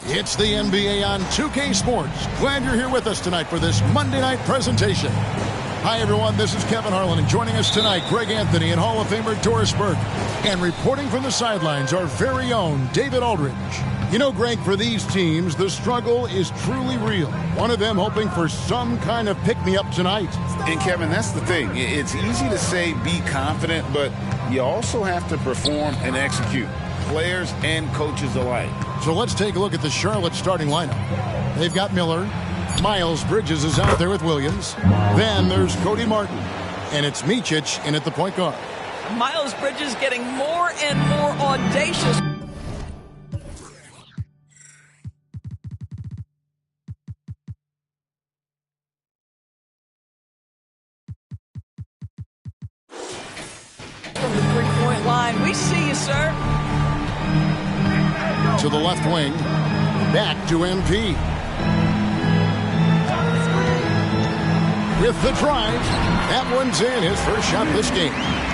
It's the NBA on 2K Sports. Glad you're here with us tonight for this Monday night presentation. Hi, everyone. This is Kevin Harlan, and joining us tonight, Greg Anthony and Hall of Famer Doris Burke. And reporting from the sidelines, our very own David Aldridge. You know, Greg, for these teams, the struggle is truly real. One of them hoping for some kind of pick-me-up tonight. And, Kevin, that's the thing. It's easy to say be confident, but you also have to perform and execute. Players and coaches alike. So let's take a look at the Charlotte starting lineup. They've got Miller. Miles Bridges is out there with Williams. Then there's Cody Martin. And it's Micic in at the point guard. Miles Bridges getting more and more audacious. From the three-point line. We see you, sir. To the left wing. Back to MP. With the drive. That one's in. His first shot this game.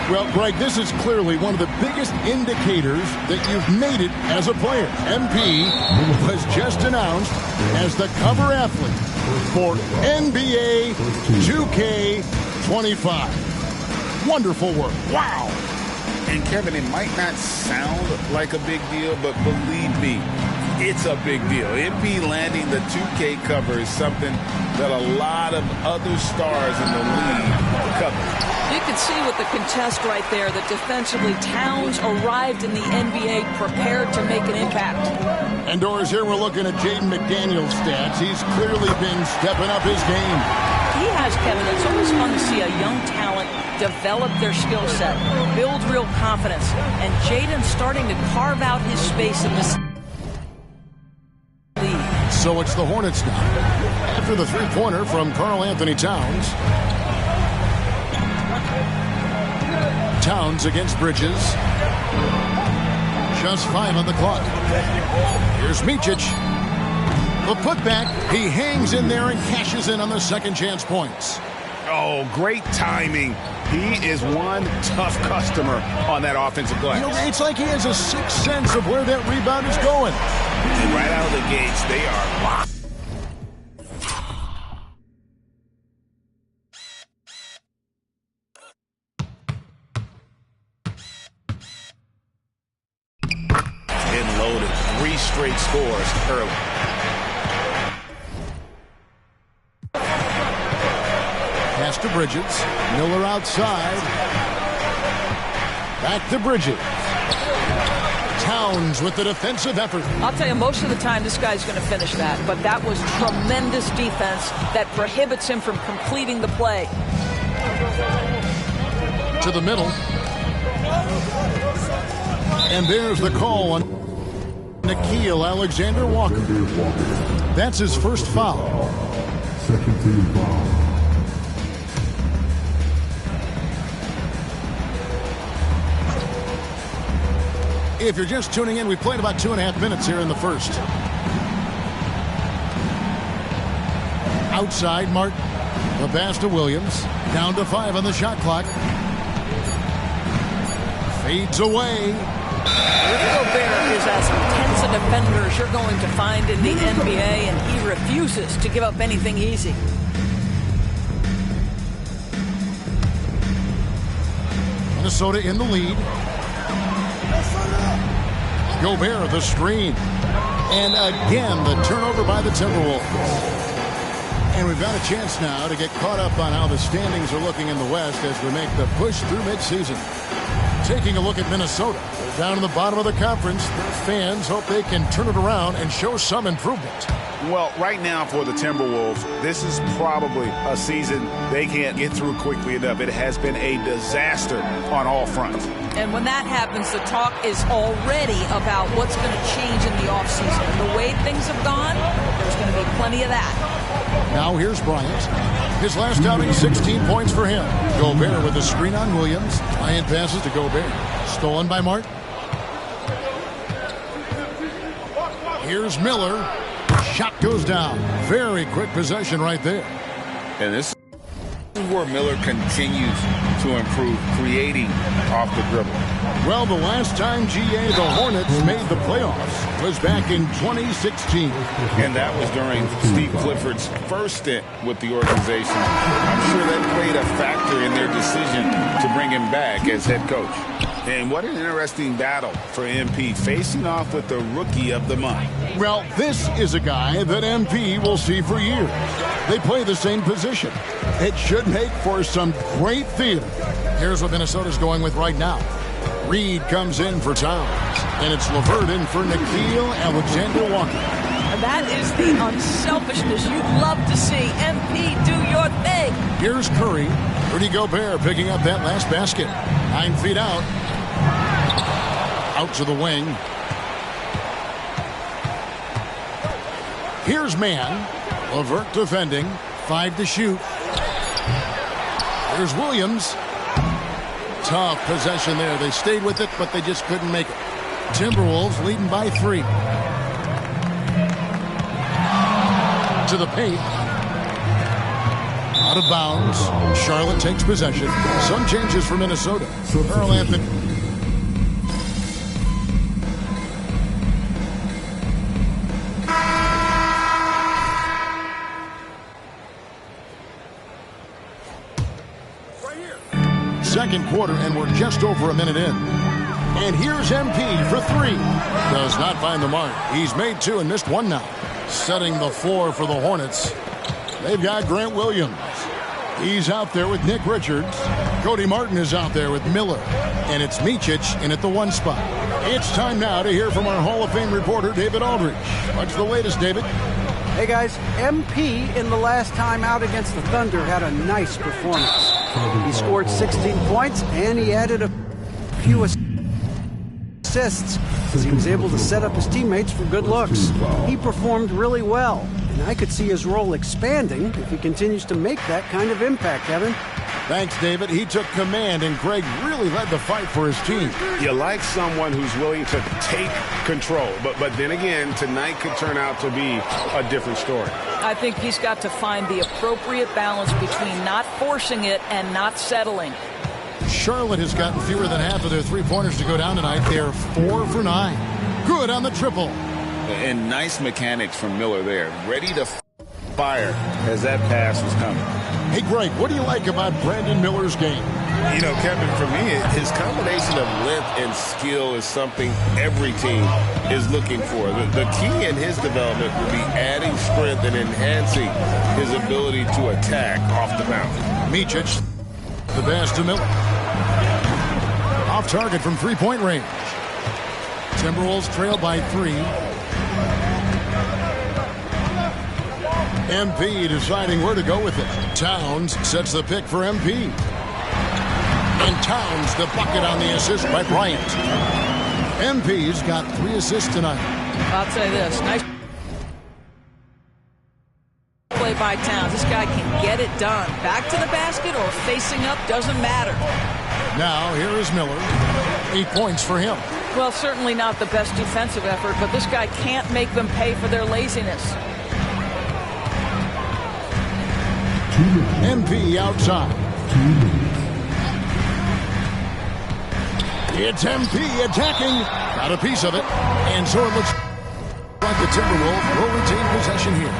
Well, Greg, this is clearly one of the biggest indicators that you've made it as a player. MP was just announced as the cover athlete for NBA 2K25. Wonderful work. Wow. And, Kevin, it might not sound like a big deal, but believe me, it's a big deal. MP landing the 2K cover is something that a lot of other stars in the league cover. You can see with the contest right there that defensively Towns arrived in the NBA prepared to make an impact. And Doris, here we're looking at Jaden McDaniel's stats. He's clearly been stepping up his game. He has, Kevin. It's always fun to see a young talent develop their skill set, build real confidence, and Jaden's starting to carve out his space in this league. So it's the Hornets now. After the three-pointer from Karl Anthony Towns. Towns against Bridges. Just 5 on the clock. Here's Micic. The putback. He hangs in there and cashes in on the second chance points. Oh, great timing. He is one tough customer on that offensive glass. You know, it's like he has a sixth sense of where that rebound is going. And right out of the gates, they are locked. And loaded. 3 straight scores early. Pass to Bridges. Miller outside. Back to Bridges. Towns with the defensive effort. I'll tell you, most of the time this guy's going to finish that, but that was tremendous defense that prohibits him from completing the play. To the middle. And there's the call on Nickeil Alexander-Walker. That's his first foul. Second team foul. If you're just tuning in, we played about 2.5 minutes here in the first. Outside, Martin. The pass to Williams. Down to 5 on the shot clock. Fades away. Rudy Gobert is as intense a defender as you're going to find in the NBA, and he refuses to give up anything easy. Minnesota in the lead. Gobert, the screen. And again, the turnover by the Timberwolves. And we've got a chance now to get caught up on how the standings are looking in the West as we make the push through midseason. Taking a look at Minnesota. They're down in the bottom of the conference. Their fans hope they can turn it around and show some improvement. Well, right now for the Timberwolves, this is probably a season they can't get through quickly enough. It has been a disaster on all fronts. And when that happens, the talk is already about what's going to change in the offseason. And the way things have gone, there's going to be plenty of that. Now here's Bryant. His last outing, 16 points for him. Gobert with a screen on Williams. Bryant passes to Gobert. Stolen by Martin. Here's Miller. Shot goes down. Very quick possession right there. And this is where Miller continues to improve creating off the dribble. Well, the last time the Hornets made the playoffs was back in 2016. And that was during Steve Clifford's first stint with the organization. I'm sure that played a factor in their decision to bring him back as head coach. And what an interesting battle for MP, facing off with the Rookie of the Month. Well, this is a guy that MP will see for years. They play the same position. It should make for some great theater. Here's what Minnesota's going with right now. Reed comes in for Towns, and it's LeVert in for Nickeil Alexander-Walker. And that is the unselfishness you love to see. MP, do your thing. Here's Curry. Rudy Gobert picking up that last basket. 9 feet out. Out to the wing. Here's Mann. LeVert defending. 5 to shoot. Here's Williams. Tough possession there. They stayed with it, but they just couldn't make it. Timberwolves leading by 3. To the paint. Out of bounds. Charlotte takes possession. Some changes for Minnesota. Earl Anthony. Second quarter, and we're just over a minute in. And here's MP for 3. Does not find the mark. He's made 2 and missed 1 now. Setting the floor for the Hornets. They've got Grant Williams. He's out there with Nick Richards. Cody Martin is out there with Miller. And it's Micic in at the 1 spot. It's time now to hear from our Hall of Fame reporter, David Aldridge. What's the latest, David? Hey guys, MP in the last time out against the Thunder had a nice performance. He scored 16 points and he added a few assists as he was able to set up his teammates for good looks. He performed really well, and I could see his role expanding if he continues to make that kind of impact, Kevin. Thanks, David. He took command, and Greg really led the fight for his team. You like someone who's willing to take control, but then again, tonight could turn out to be a different story. I think he's got to find the appropriate balance between not forcing it and not settling. Charlotte has gotten fewer than half of their 3-pointers to go down tonight. They're 4 for 9. Good on the triple. And nice mechanics from Miller there. Ready to fire as that pass was coming. Hey, Greg, what do you like about Brandon Miller's game? You know, Kevin, for me, his combination of length and skill is something every team is looking for. The key in his development will be adding strength and enhancing his ability to attack off the bounce. Micic, the pass to Miller. Off target from 3-point range. Timberwolves trail by 3. MP deciding where to go with it. Towns sets the pick for MP. And Towns the bucket on the assist by Bryant. MP's got 3 assists tonight. I'll say this. Nice play by Towns. This guy can get it done. Back to the basket or facing up, doesn't matter. Now here is Miller. 8 points for him. Well, certainly not the best defensive effort, but this guy can't make them pay for their laziness. MP outside. It's MP attacking. Got a piece of it. And so it looks like the Timberwolves will retain possession here.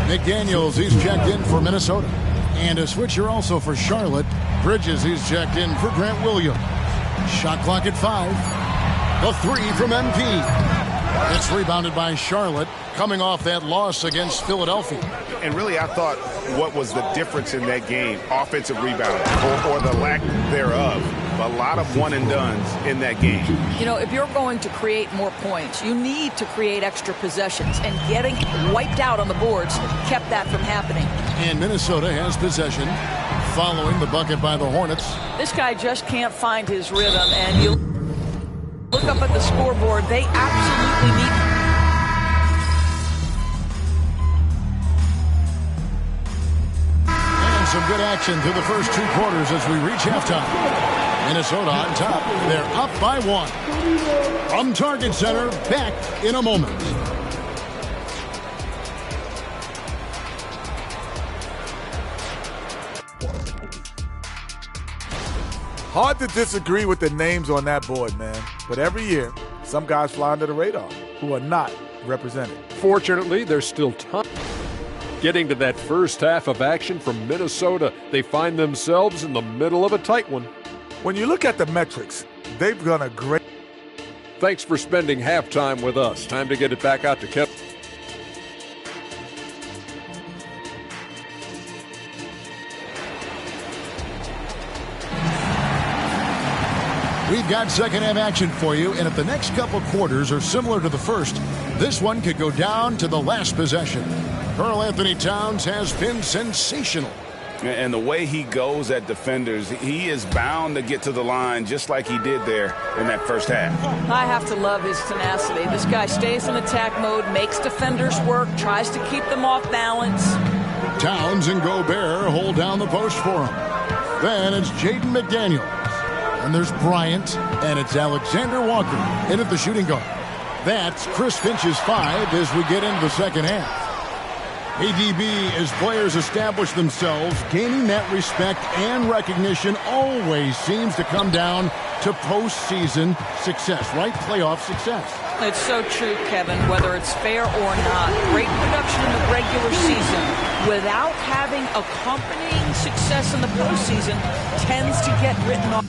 McDaniels, he's checked in for Minnesota. And a switcher also for Charlotte. Bridges, he's checked in for Grant Williams. Shot clock at 5. The 3 from MP. It's rebounded by Charlotte, coming off that loss against Philadelphia. And really, I thought what was the difference in that game, offensive rebounding or the lack thereof. A lot of one-and-dones in that game. You know, if you're going to create more points, you need to create extra possessions. And getting wiped out on the boards kept that from happening. And Minnesota has possession following the bucket by the Hornets. This guy just can't find his rhythm. And you look up at the scoreboard, they absolutely need... And some good action through the first 2 quarters as we reach halftime. Minnesota on top. They're up by 1. From Target Center, back in a moment. Hard to disagree with the names on that board, man. But every year, some guys fly under the radar who are not represented. Fortunately, there's still time. Getting to that first half of action from Minnesota, they find themselves in the middle of a tight one. When you look at the metrics, they've done a great... Thanks for spending halftime with us. Time to get it back out to Kevin. We've got second half action for you, and if the next couple quarters are similar to the first, this one could go down to the last possession. Karl-Anthony Towns has been sensational. And the way he goes at defenders, he is bound to get to the line just like he did there in that first half. I have to love his tenacity. This guy stays in attack mode, makes defenders work, tries to keep them off balance. Towns and Gobert hold down the post for him. Then it's Jaden McDaniels. And there's Bryant, and it's Alexander Walker in at the shooting guard. That's Chris Finch's 5 as we get into the second half. ADB, as players establish themselves, gaining that respect and recognition always seems to come down to postseason success, right? Playoff success. It's so true, Kevin, whether it's fair or not. Great production in the regular season without having accompanying success in the postseason tends to get written off.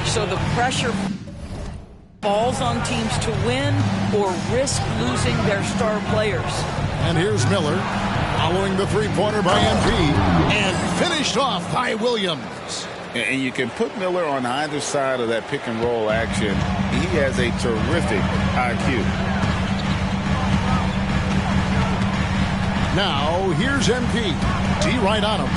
So the pressure falls on teams to win or risk losing their star players. And here's Miller following the three-pointer by MP and finished off by Williams. And you can put Miller on either side of that pick and roll action. He has a terrific IQ. Now here's MP. D right on him.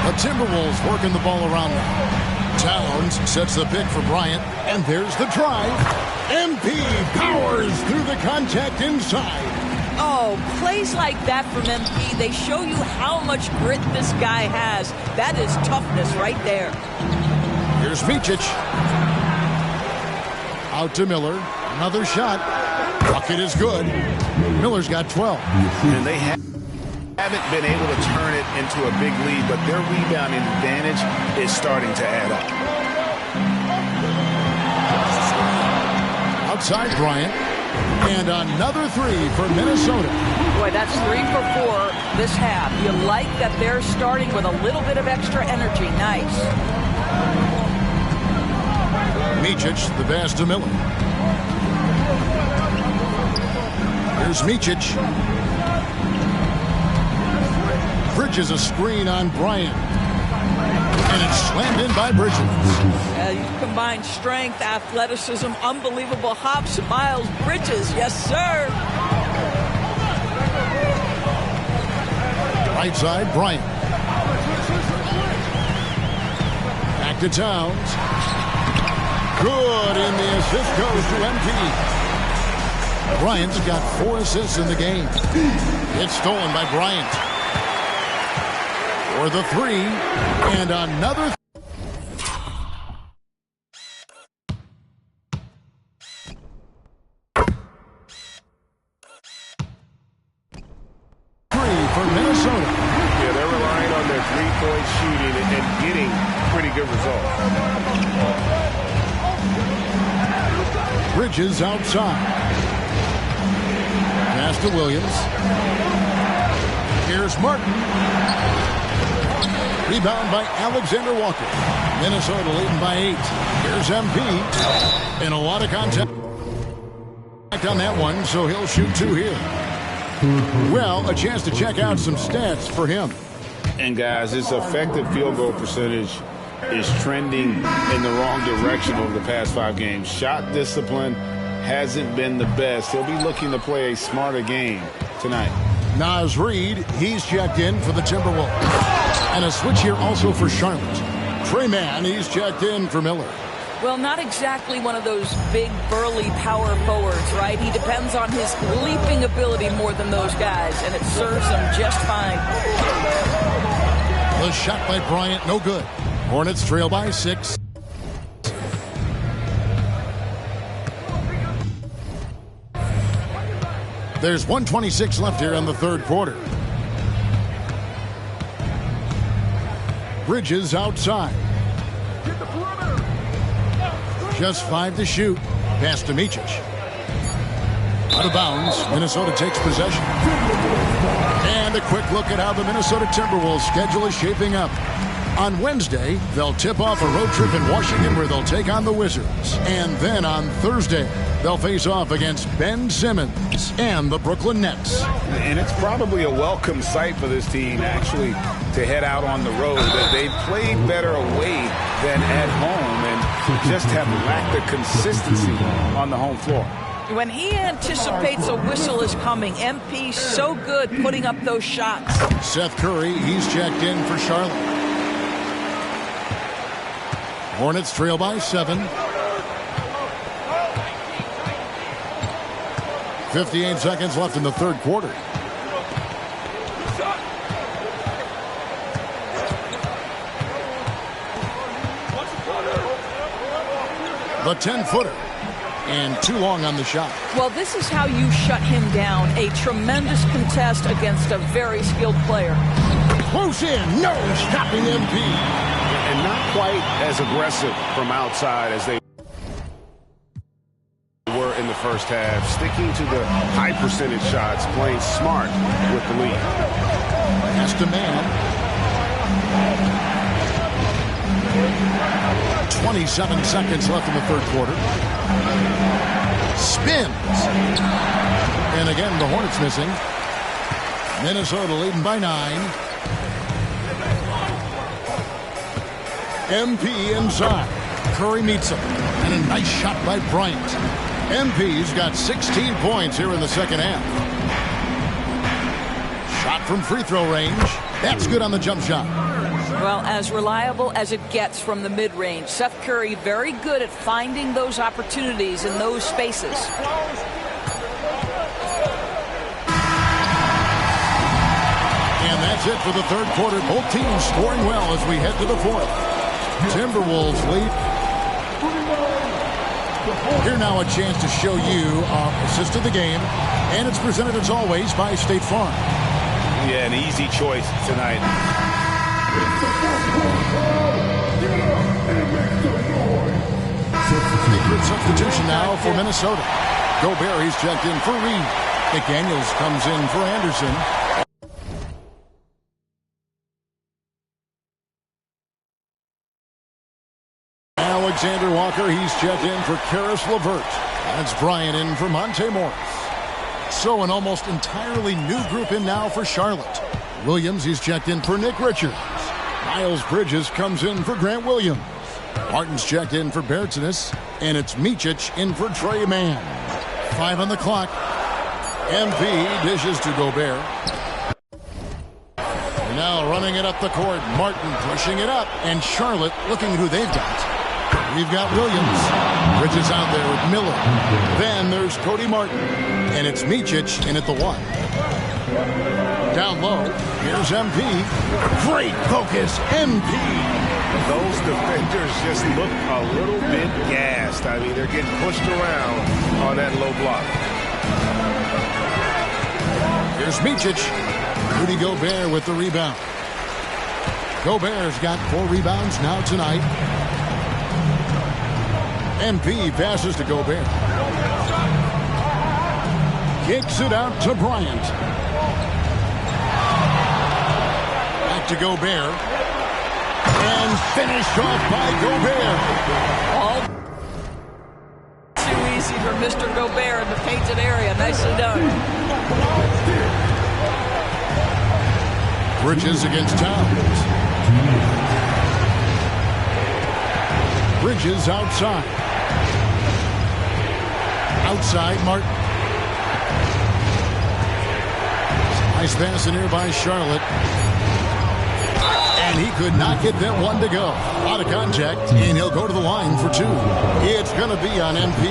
The Timberwolves working the ball around them. Towns sets the pick for Bryant, and there's the drive. MP powers through the contact inside. Oh, plays like that from MP, they show you how much grit this guy has. That is toughness right there. Here's Micic. Out to Miller. Another shot. Bucket is good. Miller's got 12. And they haven't been able to turn it into a big lead, but their rebounding advantage is starting to add up. Outside Bryant. And another three for Minnesota. Boy, that's 3 for 4 this half. You like that they're starting with a little bit of extra energy. Nice. Micic, the pass to Miller. Here's Micic. Bridges a screen on Bryant. And it's slammed in by Bridges. You combine strength, athleticism, unbelievable hops. Miles Bridges, yes, sir. Right side, Bryant. Back to Towns. Good, and the assist goes to MP. Bryant's got 4 assists in the game. It's stolen by Bryant. For the 3, and another 3 for Minnesota. Yeah, they're relying on their three-point shooting and getting pretty good results. Bridges outside. Pass to Williams. Here's Martin. Rebound by Alexander Walker. Minnesota leading by 8. Here's MP. And a lot of contact on that one, so he'll shoot 2 here. Well, a chance to check out some stats for him. And guys, his effective field goal percentage is trending in the wrong direction over the past 5 games. Shot discipline hasn't been the best. He'll be looking to play a smarter game tonight. Naz Reid, he's checked in for the Timberwolves. And a switch here also for Charlotte. Trey Mann, he's checked in for Miller. Well, not exactly one of those big, burly power forwards, right? He depends on his leaping ability more than those guys, and it serves him just fine. The shot by Bryant, no good. Hornets trail by 6. There's 1:26 left here in the third quarter. Bridges outside. Just 5 to shoot. Pass to Micic. Out of bounds. Minnesota takes possession. And a quick look at how the Minnesota Timberwolves schedule is shaping up. On Wednesday, they'll tip off a road trip in Washington where they'll take on the Wizards. And then on Thursday, they'll face off against Ben Simmons and the Brooklyn Nets. And it's probably a welcome sight for this team, actually, to head out on the road. They've played better away than at home and just have lacked the consistency on the home floor. When he anticipates a whistle is coming, MP so good putting up those shots. Seth Curry, he's checked in for Charlotte. Hornets trail by 7. 58 seconds left in the third quarter. The 10-footer. And too long on the shot. Well, this is how you shut him down. A tremendous contest against a very skilled player. Close in. No stopping MP. And not quite as aggressive from outside as they were in the first half. Sticking to the high percentage shots, playing smart with the lead. Pass to man. 27 seconds left in the third quarter. Spins. And again, the Hornets missing. Minnesota leading by 9. MP inside. Curry meets him. And a nice shot by Bryant. MP's got 16 points here in the second half. Shot from free throw range. That's good on the jump shot. Well, as reliable as it gets from the mid-range. Seth Curry very good at finding those opportunities in those spaces. And that's it for the third quarter. Both teams scoring well as we head to the fourth. Timberwolves lead. Here now a chance to show you our assist of the game. And it's presented as always by State Farm. Yeah, an easy choice tonight. Good substitution now for Minnesota. Gobert, he's checked in for Reed. McDaniels comes in for Anderson. Alexander Walker, he's checked in for Karis LeVert. That's Bryant in for Monte Morris. So an almost entirely new group in now for Charlotte. Williams, he's checked in for Nick Richards. Miles Bridges comes in for Grant Williams. Martin's checked in for Bertzinis. And it's Micic in for Trey Mann. 5 on the clock. MP dishes to Gobert. And now running it up the court. Martin pushing it up. And Charlotte looking at who they've got. We've got Williams. Bridges out there with Miller. Then there's Cody Martin. And it's Micic in at the 1. Down low, here's MP. Great focus, MP. Those defenders just look a little bit gassed. I mean, they're getting pushed around on that low block. Here's Micic. Rudy Gobert with the rebound. Gobert's got 4 rebounds now tonight. MP passes to Gobert. Kicks it out to Bryant. Back to Gobert. And finished off by Gobert. All too easy for Mr. Gobert in the painted area. Nicely done. Bridges against Towns. Bridges outside. Outside, Martin. Nice pass in here by Charlotte. And he could not get that one to go. Out of contact, and he'll go to the line for 2. It's going to be on MP.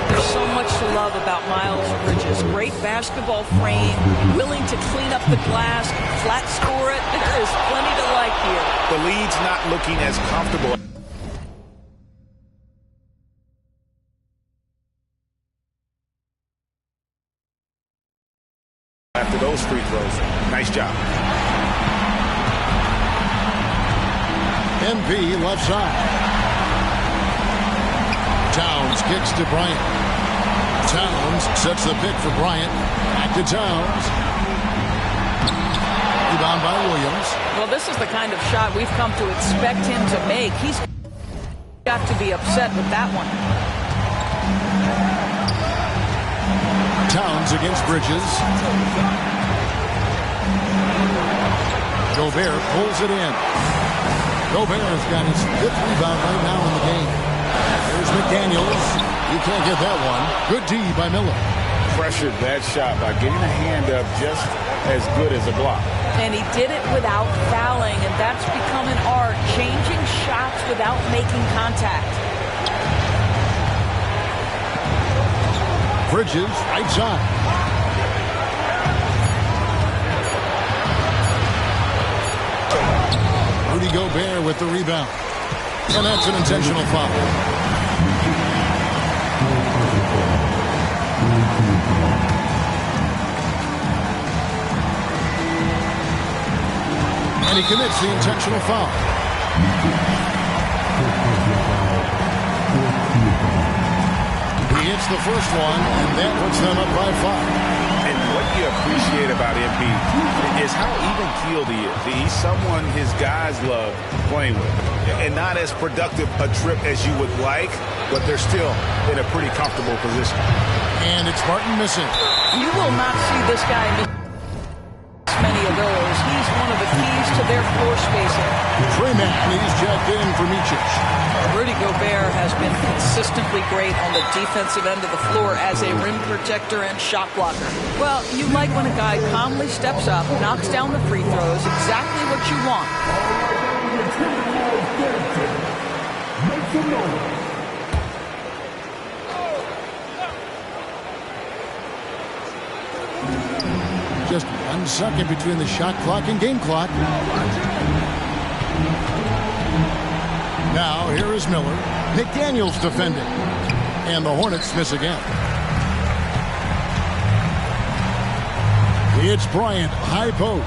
There's so much to love about Miles Bridges. Great basketball frame, willing to clean up the glass, flat score it. There is plenty to like here. The lead's not looking as comfortable. After those free throws. Nice job. MP left side. Towns kicks to Bryant. Towns sets the pick for Bryant. Back to Towns. Rebound by Williams. Well, this is the kind of shot we've come to expect him to make. He's got to be upset with that one. Towns against Bridges. Gobert pulls it in. Gobert has got his 5th rebound right now in the game. There's McDaniels. You can't get that one. Good D by Miller. Pressured that shot by getting a hand up just as good as a block. And he did it without fouling, and that's become an art, changing shots without making contact. Bridges, right side. Rudy Gobert with the rebound. And that's an intentional foul. And he commits the intentional foul. He hits the first one, and that puts them up by 5. And what you appreciate about MP is how even-keeled he is. He's someone his guys love playing with. And not as productive a trip as you would like, but they're still in a pretty comfortable position. And it's Martin missing. You will not see this guy miss many of those. He's one of the keys to their floor spacing. Trey Magny's checked in for Micic. Rudy Gobert has been consistently great on the defensive end of the floor as a rim protector and shot blocker. Well, you like when a guy calmly steps up, knocks down the free throws, exactly what you want. Just 1 second between the shot clock and game clock. Now, here is Miller. McDaniels defending. And the Hornets miss again. It's Bryant, high post.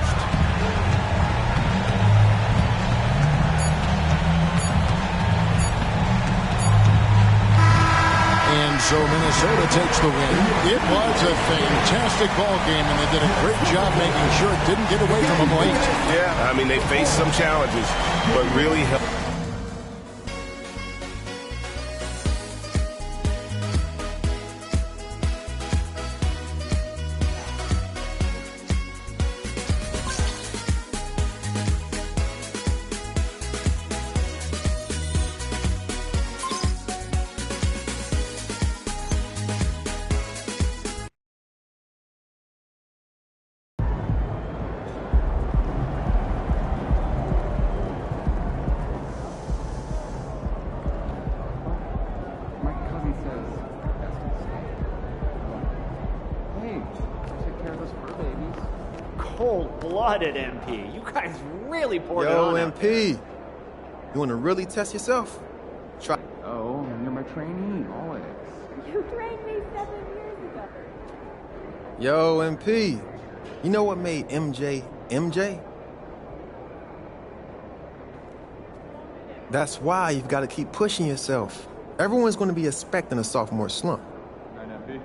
And so Minnesota takes the win. It was a fantastic ball game, and they did a great job making sure it didn't get away from them late. Yeah, I mean, they faced some challenges, but really helped. Cold-blooded, MP. You guys really poured it on. Yo, MP, you want to really test yourself? Try. Oh, you're my trainee, Alex. You trained me 7 years ago. Yo, MP, you know what made MJ MJ? That's why you've got to keep pushing yourself. Everyone's going to be expecting a sophomore slump. MP.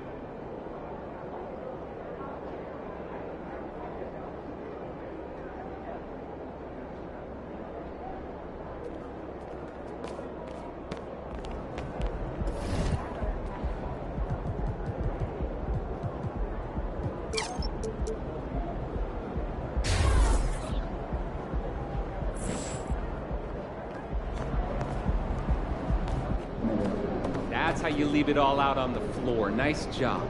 That's how you leave it all out on the floor. Nice job.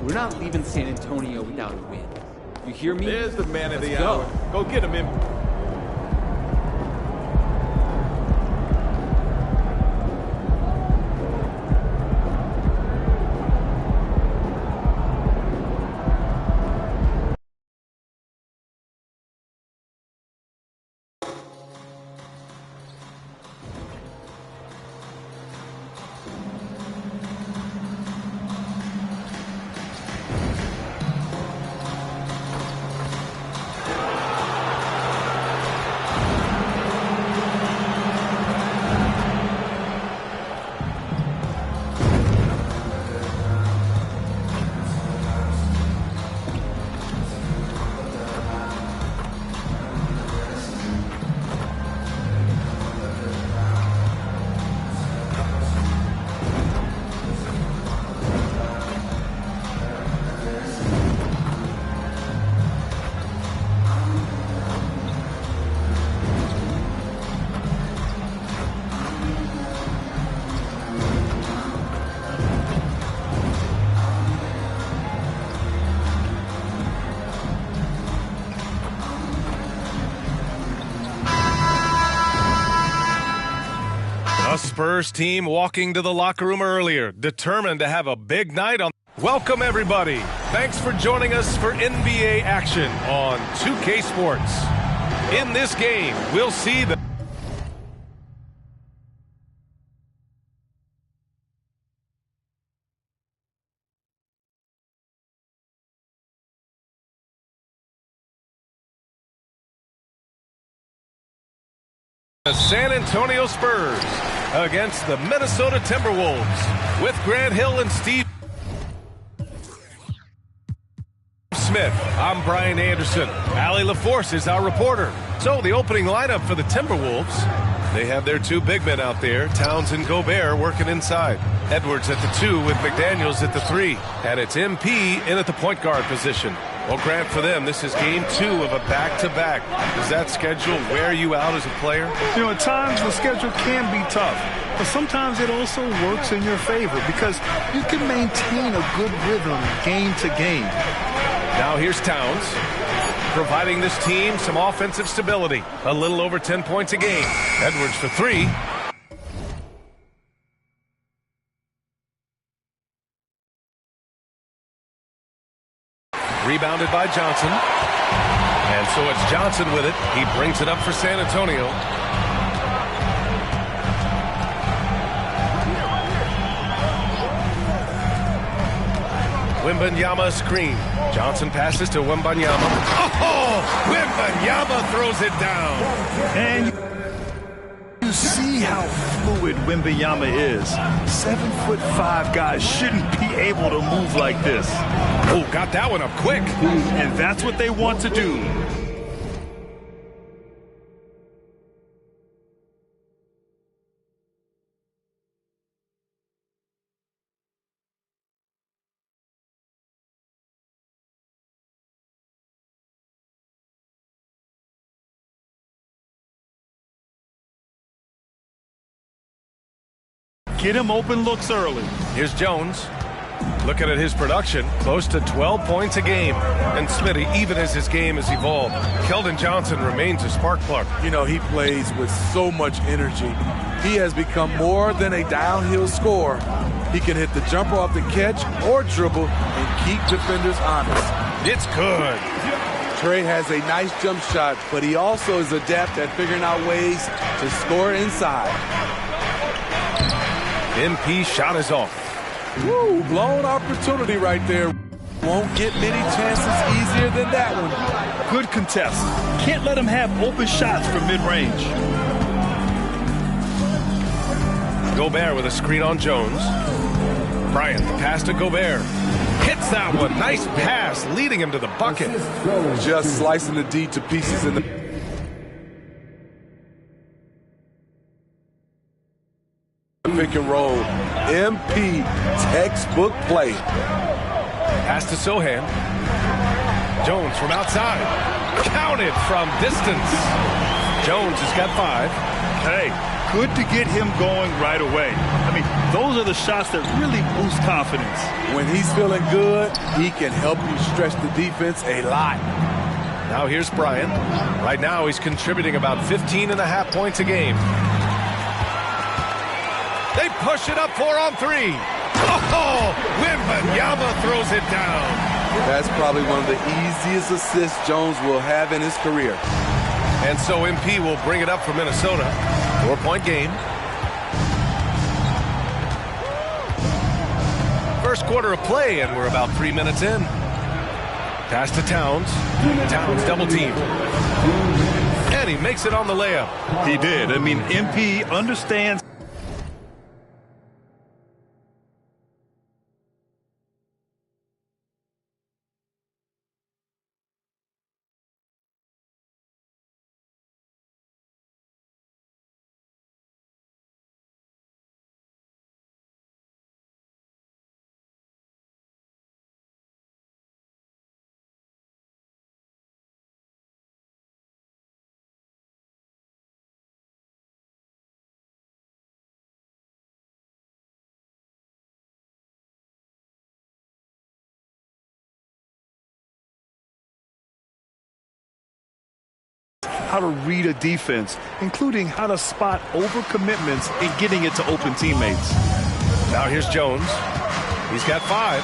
We're not leaving San Antonio without a win. You hear me? There's the man of the go. hour. Go get him in. A Spurs team walking to the locker room earlier, determined to have a big night on. Welcome, everybody. Thanks for joining us for NBA action on 2K Sports. In this game, we'll see the San Antonio Spurs against the Minnesota Timberwolves with Grant Hill and Steve Smith. I'm Brian Anderson. Allie LaForce is our reporter. So the opening lineup for the Timberwolves, they have their two big men out there, Towns and Gobert, working inside. Edwards at the 2 with McDaniels at the 3. And it's MP in at the point guard position. Well, Grant, for them, this is game 2 of a back-to-back. Does that schedule wear you out as a player? You know, at times the schedule can be tough, but sometimes it also works in your favor because you can maintain a good rhythm game to game. Now here's Towns, providing this team some offensive stability. A little over 10 points a game. Edwards for 3. Rebounded by Johnson. And so it's Johnson with it. He brings it up for San Antonio. Wembanyama screen. Johnson passes to Wembanyama. Oh! Wembanyama throws it down. And you see how fluid Wembanyama is. 7'5" guys shouldn't be able to move like this. Oh, got that one up quick. And that's what they want to do. Get him open looks early. Here's Jones. Looking at his production, close to 12 points a game. And Smitty, even as his game has evolved, Keldon Johnson remains a spark plug. You know, he plays with so much energy. He has become more than a downhill scorer. He can hit the jumper off the catch or dribble and keep defenders honest. It's good. Trey has a nice jump shot, but he also is adept at figuring out ways to score inside. MP shot is off. Woo, blown opportunity right there. Won't get many chances easier than that one. Good contest. Can't let him have open shots from mid-range. Gobert with a screen on Jones. Bryant, the pass to Gobert. Hits that one. Nice pass, leading him to the bucket. Just slicing the D to pieces in the... pick and roll. MP textbook play. Pass to Sohan. Jones from outside. Counted from distance. Jones has got 5. Hey, good to get him going right away. I mean, those are the shots that really boost confidence. When he's feeling good, he can help you stretch the defense a lot. Now here's Bryant. Right now he's contributing about 15.5 points a game. They push it up 4 on 3. Oh, Wembanyama throws it down. That's probably one of the easiest assists Jones will have in his career. And so MP will bring it up for Minnesota. 4-point game. First quarter of play, and we're about 3 minutes in. Pass to Towns. Towns double team. And he makes it on the layup. He did. I mean, MP understands how to read a defense, including how to spot overcommitments and getting it to open teammates. Now here's Jones. He's got 5.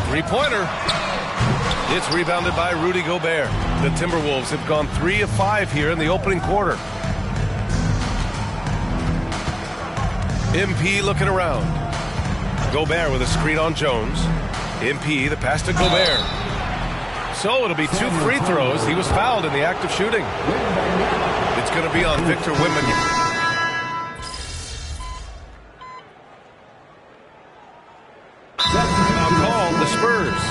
Three-pointer. It's rebounded by Rudy Gobert. The Timberwolves have gone 3 of 5 here in the opening quarter. MP looking around. Gobert with a screen on Jones. MP, the pass to Gobert. So it'll be 2 free throws. He was fouled in the act of shooting. It's going to be on Victor Wembanyama. The Spurs.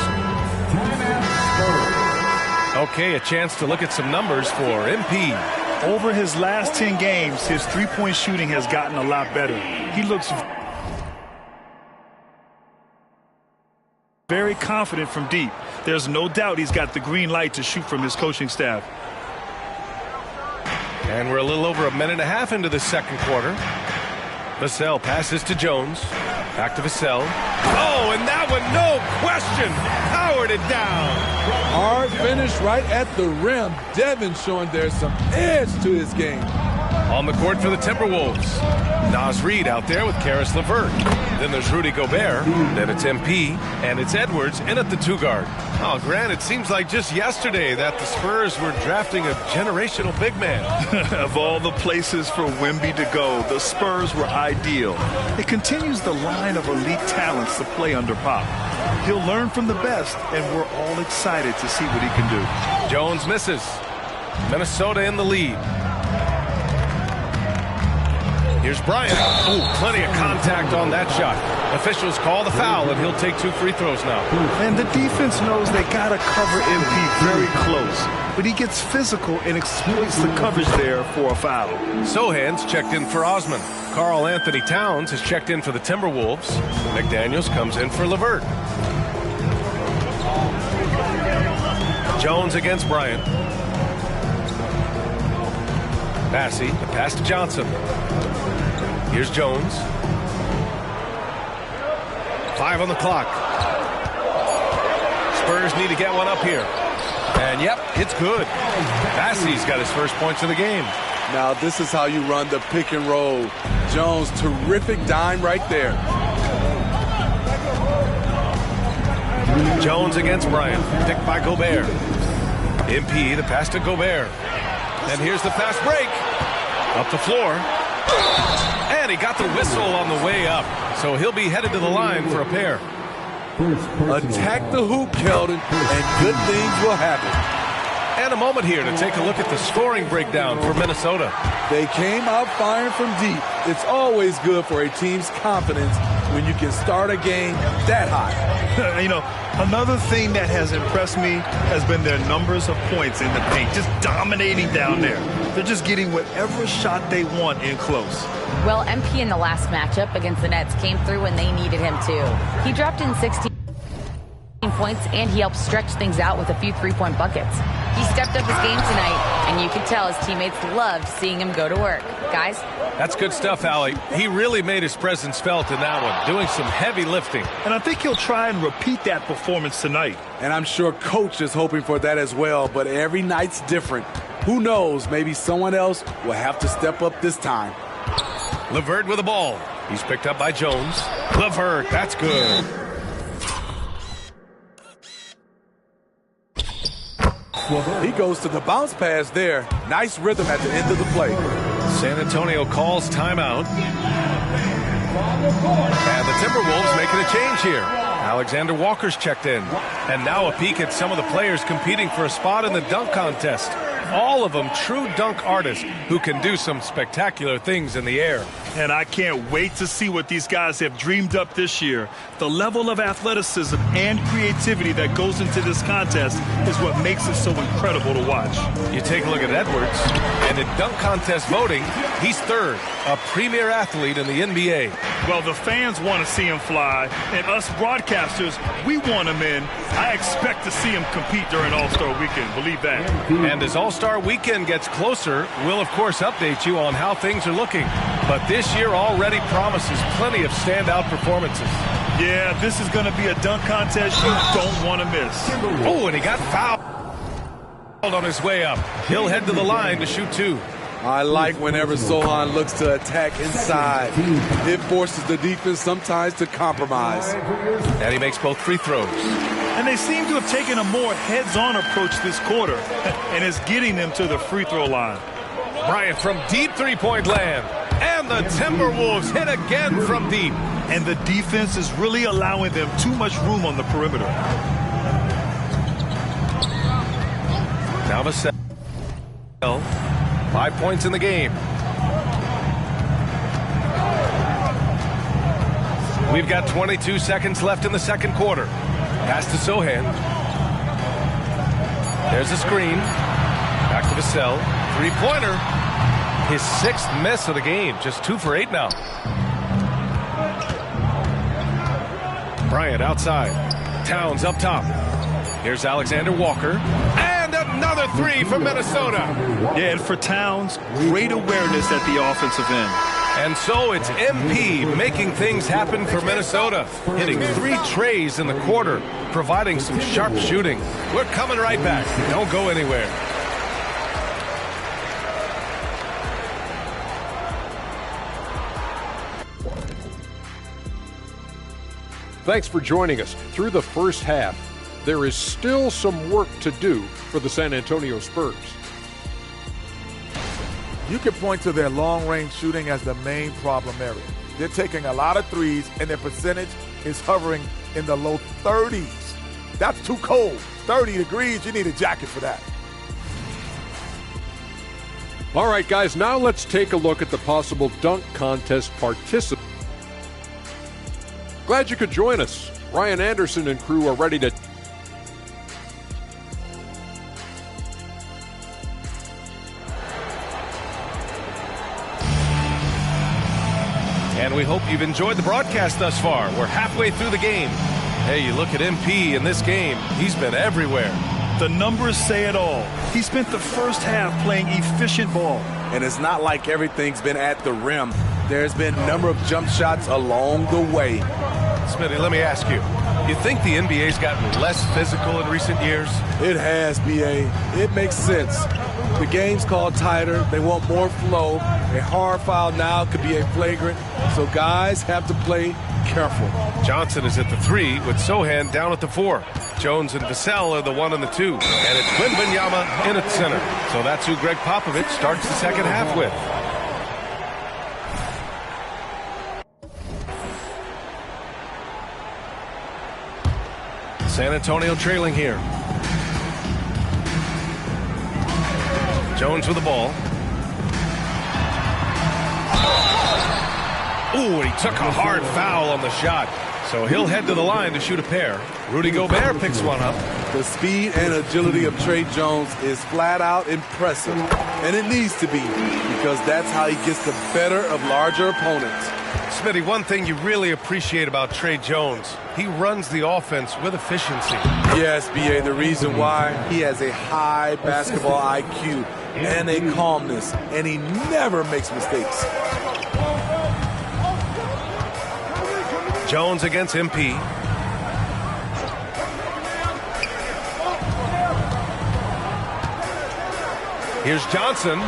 Okay, a chance to look at some numbers for MP. Over his last 10 games, his three-point shooting has gotten a lot better. He looks very confident from deep. There's no doubt he's got the green light to shoot from his coaching staff. And we're a little over a minute and a half into the second quarter. Vassell passes to Jones. Back to Vassell. Oh, and that one, no question, powered it down. Hard finish right at the rim. Devin showing there's some edge to his game. On the court for the Timberwolves. Naz Reid out there with Karis LeVert. Then there's Rudy Gobert. Then it's MP. And it's Edwards in at the 2-guard. Oh, Grant, it seems like just yesterday that the Spurs were drafting a generational big man. Of all the places for Wemby to go, the Spurs were ideal. It continues the line of elite talents to play under Pop. He'll learn from the best, and we're all excited to see what he can do. Jones misses. Minnesota in the lead. Here's Bryant. Oh, plenty of contact on that shot. Officials call the foul, and he'll take 2 free throws now. And the defense knows they got to cover MP very close. But he gets physical and exploits the coverage there for a foul. Sohan's checked in for Osman. Karl Anthony Towns has checked in for the Timberwolves. McDaniels comes in for LeVert. Jones against Bryant. Bassey, the pass to Johnson. Here's Jones. 5 on the clock. Spurs need to get one up here. And yep, it's good. Bassey's got his first points of the game. Now this is how you run the pick and roll. Jones, terrific dime right there. Jones against Bryant. Picked by Gobert. MP, the pass to Gobert. And here's the fast break. Up the floor. And he got the whistle on the way up. So he'll be headed to the line for a pair. Attack the hoop, Keldon, and good things will happen. And a moment here to take a look at the scoring breakdown for Minnesota. They came out firing from deep. It's always good for a team's confidence when you can start a game that high. You know, another thing that has impressed me has been their numbers of points in the paint, just dominating down there. They're just getting whatever shot they want in close. Well, MP in the last matchup against the Nets came through when they needed him to. He dropped in 16 points, and he helped stretch things out with a few three-point buckets. He stepped up his game tonight, and you could tell his teammates loved seeing him go to work. Guys? That's good stuff, Allie. He really made his presence felt in that one, doing some heavy lifting. And I think he'll try and repeat that performance tonight. And I'm sure Coach is hoping for that as well, but every night's different. Who knows, maybe someone else will have to step up this time. LeVert with the ball. He's picked up by Jones. LeVert, that's good. He goes to the bounce pass there. Nice rhythm at the end of the play. San Antonio calls timeout. And the Timberwolves making a change here. Alexander Walker's checked in. And now a peek at some of the players competing for a spot in the dunk contest. All of them true dunk artists who can do some spectacular things in the air. And I can't wait to see what these guys have dreamed up this year. The level of athleticism and creativity that goes into this contest is what makes it so incredible to watch. You take a look at Edwards, and in dunk contest voting, he's third, a premier athlete in the NBA. Well, the fans want to see him fly, and us broadcasters, we want him in. I expect to see him compete during All-Star Weekend, believe that. And as All-Star Weekend gets closer, we'll of course update you on how things are looking. But this year already promises plenty of standout performances. Yeah, this is going to be a dunk contest you don't want to miss. Oh, and he got fouled on his way up. He'll head to the line to shoot 2. I like whenever Sochan looks to attack inside. It forces the defense sometimes to compromise. And he makes both free throws. And they seem to have taken a more heads-on approach this quarter, and is getting them to the free throw line. Bryant from deep three-point land. And the Timberwolves hit again from deep. And the defense is really allowing them too much room on the perimeter. Now Vassell. 5 points in the game. We've got 22 seconds left in the second quarter. Pass to Sochan. There's a screen. Back to Vassell. Three-pointer. His 6th miss of the game. Just 2 for 8 now. Bryant outside. Towns up top. Here's Alexander Walker. And another 3 from Minnesota. Yeah, and for Towns, great awareness at the offensive end. And so it's MP making things happen for Minnesota. Hitting 3 trays in the quarter, providing some sharp shooting. We're coming right back. Don't go anywhere. Thanks for joining us. Through the first half, there is still some work to do for the San Antonio Spurs. You can point to their long-range shooting as the main problem area. They're taking a lot of threes, and their percentage is hovering in the low 30s. That's too cold. 30 degrees, you need a jacket for that. All right, guys, now let's take a look at the possible dunk contest participants. Glad you could join us. Ryan Anderson and crew are ready to... And we hope you've enjoyed the broadcast thus far. We're halfway through the game. Hey, you look at MP in this game. He's been everywhere. The numbers say it all. He spent the first half playing efficient ball. And it's not like everything's been at the rim. There's been a number of jump shots along the way. Smitty, let me ask you. You think the NBA's gotten less physical in recent years? It has, B.A. It makes sense. The game's called tighter. They want more flow. A hard foul now could be a flagrant, so guys have to play careful. Johnson is at the 3 with Sochan down at the 4. Jones and Vassell are the 1 and the 2. And it's Wembanyama in at center. So that's who Greg Popovich starts the second half with. San Antonio trailing here. Jones with the ball. Ooh, he took a hard foul on the shot. So he'll head to the line to shoot a pair. Rudy Gobert picks one up. The speed and agility of Tre Jones is flat out impressive. And it needs to be, because that's how he gets the better of larger opponents. Smitty, one thing you really appreciate about Tre Jones, he runs the offense with efficiency. Yes, B.A., the reason why, he has a high basketball IQ and a calmness, and he never makes mistakes. Jones against MP. Here's Johnson.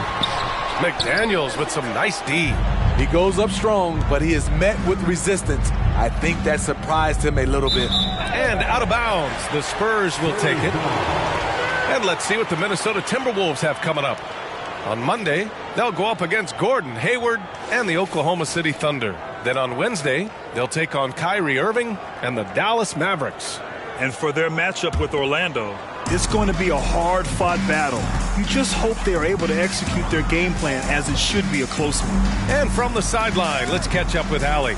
McDaniels with some nice D. He goes up strong, but he is met with resistance. I think that surprised him a little bit. And out of bounds. The Spurs will take it. And let's see what the Minnesota Timberwolves have coming up. On Monday, they'll go up against Gordon Hayward and the Oklahoma City Thunder. Then on Wednesday, they'll take on Kyrie Irving and the Dallas Mavericks. And for their matchup with Orlando, it's going to be a hard-fought battle. You just hope they are able to execute their game plan as it should be a close one. And from the sideline, let's catch up with Allie.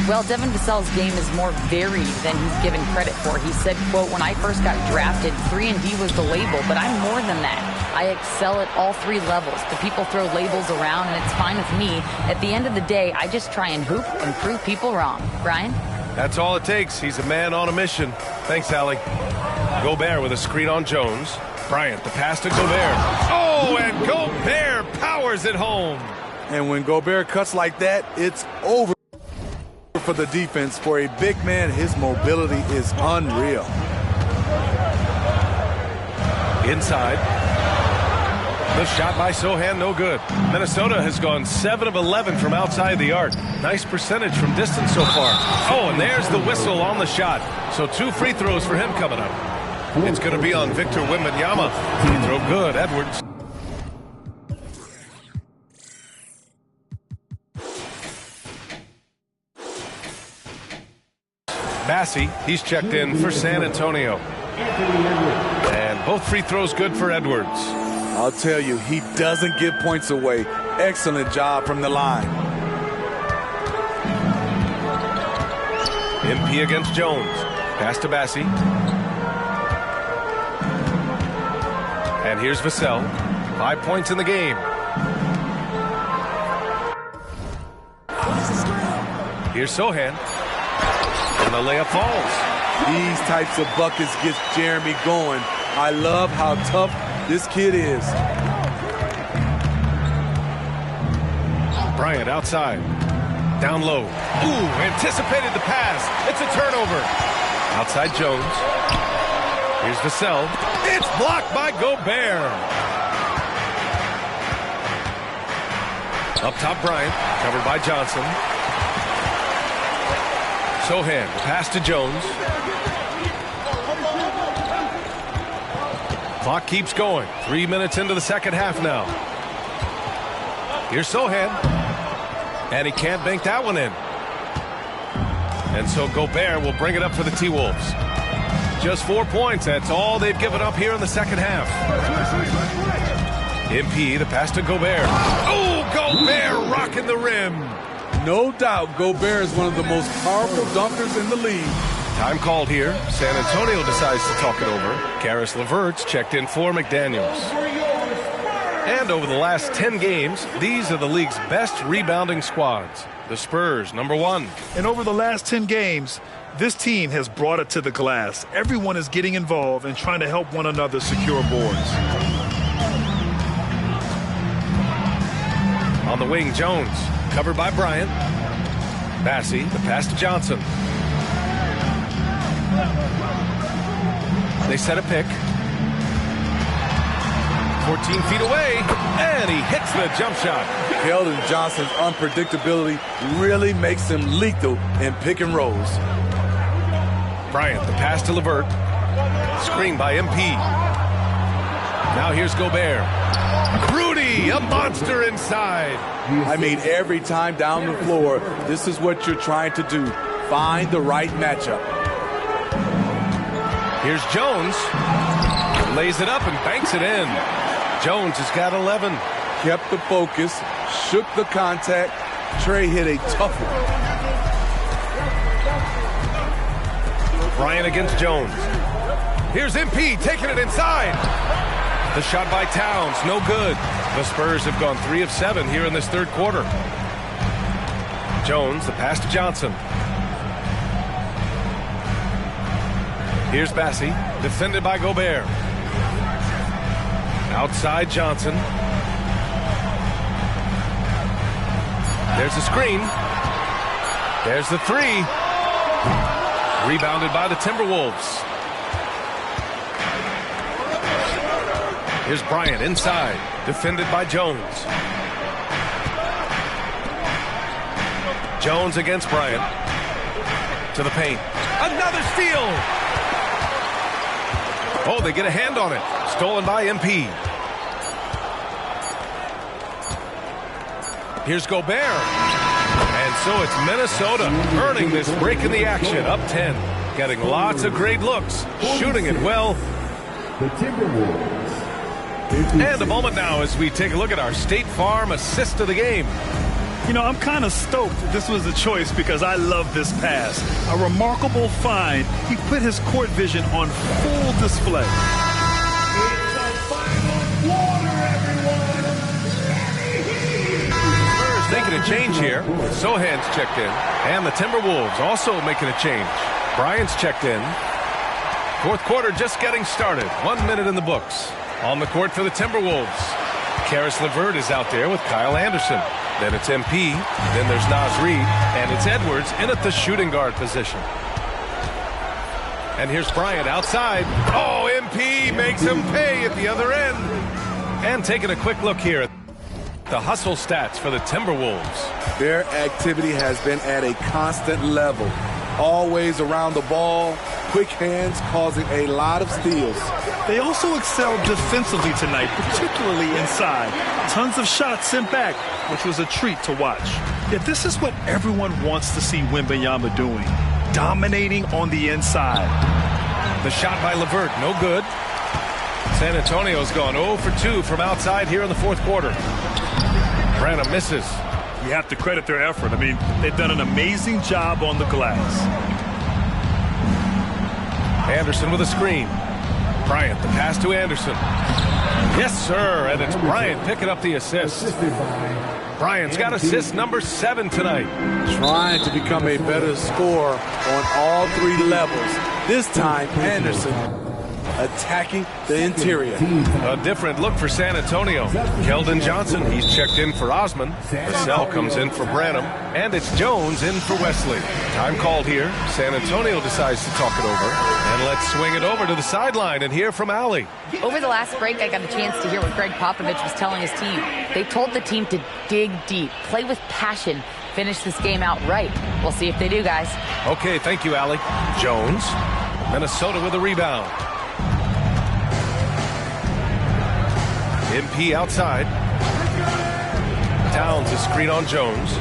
Well, Devin Vassell's game is more varied than he's given credit for. He said, quote, when I first got drafted, 3-and-D was the label, but I'm more than that. I excel at all 3 levels. The people throw labels around, and it's fine with me. At the end of the day, I just try and hoop and prove people wrong. Brian? That's all it takes. He's a man on a mission. Thanks, Allie. Gobert with a screen on Jones. Bryant, the pass to Gobert. Oh, and Gobert powers it home. And when Gobert cuts like that, it's over for the defense. For a big man, his mobility is unreal. Inside. The shot by Sochan, no good. Minnesota has gone 7 of 11 from outside the arc. Nice percentage from distance so far. Oh, and there's the whistle on the shot. So 2 free throws for him coming up. It's going to be on Victor Wembanyama. Free throw good, Edwards. Bassey, he's checked in for San Antonio. And both free throws good for Edwards. I'll tell you, he doesn't give points away. Excellent job from the line. MP against Jones. Pass to Bassey. And here's Vassell. 5 points in the game. Here's Sochan. And the layup falls. These types of buckets get Jeremy going. I love how tough this kid is. Bryant outside. Down low. Ooh, anticipated the pass. It's a turnover. Outside Jones. Here's Vassell. It's blocked by Gobert. Up top, Bryant. Covered by Johnson. Sochan, pass to Jones. Clock keeps going. 3 minutes into the second half now. Here's Sochan. And he can't bank that one in. And so Gobert will bring it up for the T-Wolves. Just 4 points. That's all they've given up here in the second half. MP, the pass to Gobert. Oh, Gobert rocking the rim. No doubt Gobert is one of the most powerful dunkers in the league. Time called here. San Antonio decides to talk it over. Caris LeVert's checked in for McDaniels. And over the last 10 games, these are the league's best rebounding squads. The Spurs, number 1. And over the last 10 games, this team has brought it to the glass. Everyone is getting involved and trying to help one another secure boards. On the wing, Jones. Covered by Bryant. Bassey, the pass to Johnson. They set a pick. 14 feet away, and he hits the jump shot. Keldon Johnson's unpredictability really makes him lethal in pick and rolls. Bryant, the pass to LeVert. Screen by MP. Now here's Gobert. Rudy, a monster inside. I mean, every time down the floor, this is what you're trying to do. Find the right matchup. Here's Jones. Lays it up and banks it in. Jones has got 11. Kept the focus, shook the contact. Trey hit a tough one. Bryant against Jones. Here's MP taking it inside. The shot by Towns, no good. The Spurs have gone 3 of 7 here in this third quarter. Jones, the pass to Johnson. Here's Bassey, defended by Gobert. Outside Johnson. There's the screen. There's the 3. Rebounded by the Timberwolves. Here's Bryant inside, defended by Jones. Jones against Bryant. To the paint. Another steal! Oh, they get a hand on it. Stolen by MP. Here's Gobert. And so it's Minnesota earning this break in the action. Up 10. Getting lots of great looks. Shooting it well. The Timberwolves. And a moment now as we take a look at our State Farm assist of the game. You know, I'm kind of stoked this was a choice because I love this pass. A remarkable find. He put his court vision on full display. It's the final quarter, everyone. Spurs making a change here. Sochan's checked in. And the Timberwolves also making a change. Bryant's checked in. Fourth quarter just getting started. 1 minute in the books. On the court for the Timberwolves. Caris LeVert is out there with Kyle Anderson. Then it's MP. Then there's Naz Reid. And it's Edwards in at the shooting guard position. And here's Bryant outside. Oh, MP makes him pay at the other end. And taking a quick look here at the hustle stats for the Timberwolves. Their activity has been at a constant level. Always around the ball, quick hands causing a lot of steals. They also excelled defensively tonight, particularly inside. Tons of shots sent back, which was a treat to watch. Yet this is what everyone wants to see Wembanyama doing, dominating on the inside. The shot by LeVert, no good. San Antonio's gone 0 for 2 from outside here in the fourth quarter. Branham misses. You have to credit their effort. I mean, they've done an amazing job on the glass. Anderson with a screen. Bryant, the pass to Anderson. Yes, sir, and it's Bryant picking up the assist. Bryant's got assist number 7 tonight. Trying to become a better scorer on all 3 levels. This time, Anderson attacking the interior. A different look for San Antonio. Keldon Johnson, he's checked in for Osman. Vassell comes in for Branham. And it's Jones in for Wesley. Time called here. San Antonio decides to talk it over. And let's swing it over to the sideline and hear from Allie. Over the last break, I got a chance to hear what Greg Popovich was telling his team. They told the team to dig deep, play with passion, finish this game out right. We'll see if they do, guys. Okay, thank you, Allie. Jones, Minnesota with a rebound. MP outside. Towns, a screen on Jones.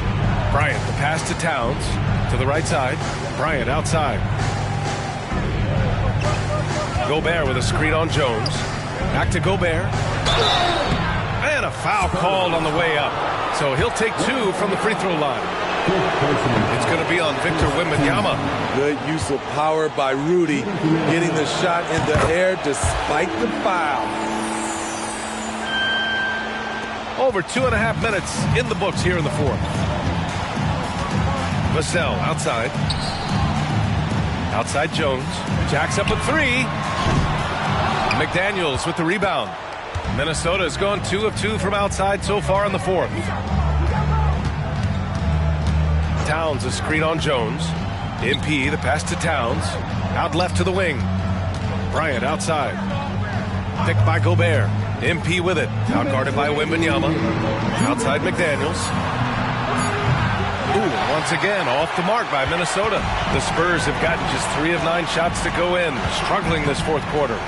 Bryant, the pass to Towns. To the right side. Bryant outside. Gobert with a screen on Jones. Back to Gobert. And a foul called on the way up. So he'll take 2 from the free throw line. It's going to be on Victor Wembanyama. Good use of power by Rudy. Getting the shot in the air despite the foul. Over 2.5 minutes in the books here in the fourth. Vassell outside. Outside Jones. Jacks up a 3. McDaniels with the rebound. Minnesota has gone 2 of 2 from outside so far in the fourth. Towns, a screen on Jones. MP, the pass to Towns. Out left to the wing. Bryant outside. Picked by Gobert. MP with it. Outguarded by Wembanyama. Outside McDaniels. Ooh, once again, off the mark by Minnesota. The Spurs have gotten just 3 of 9 shots to go in. Struggling this fourth quarter.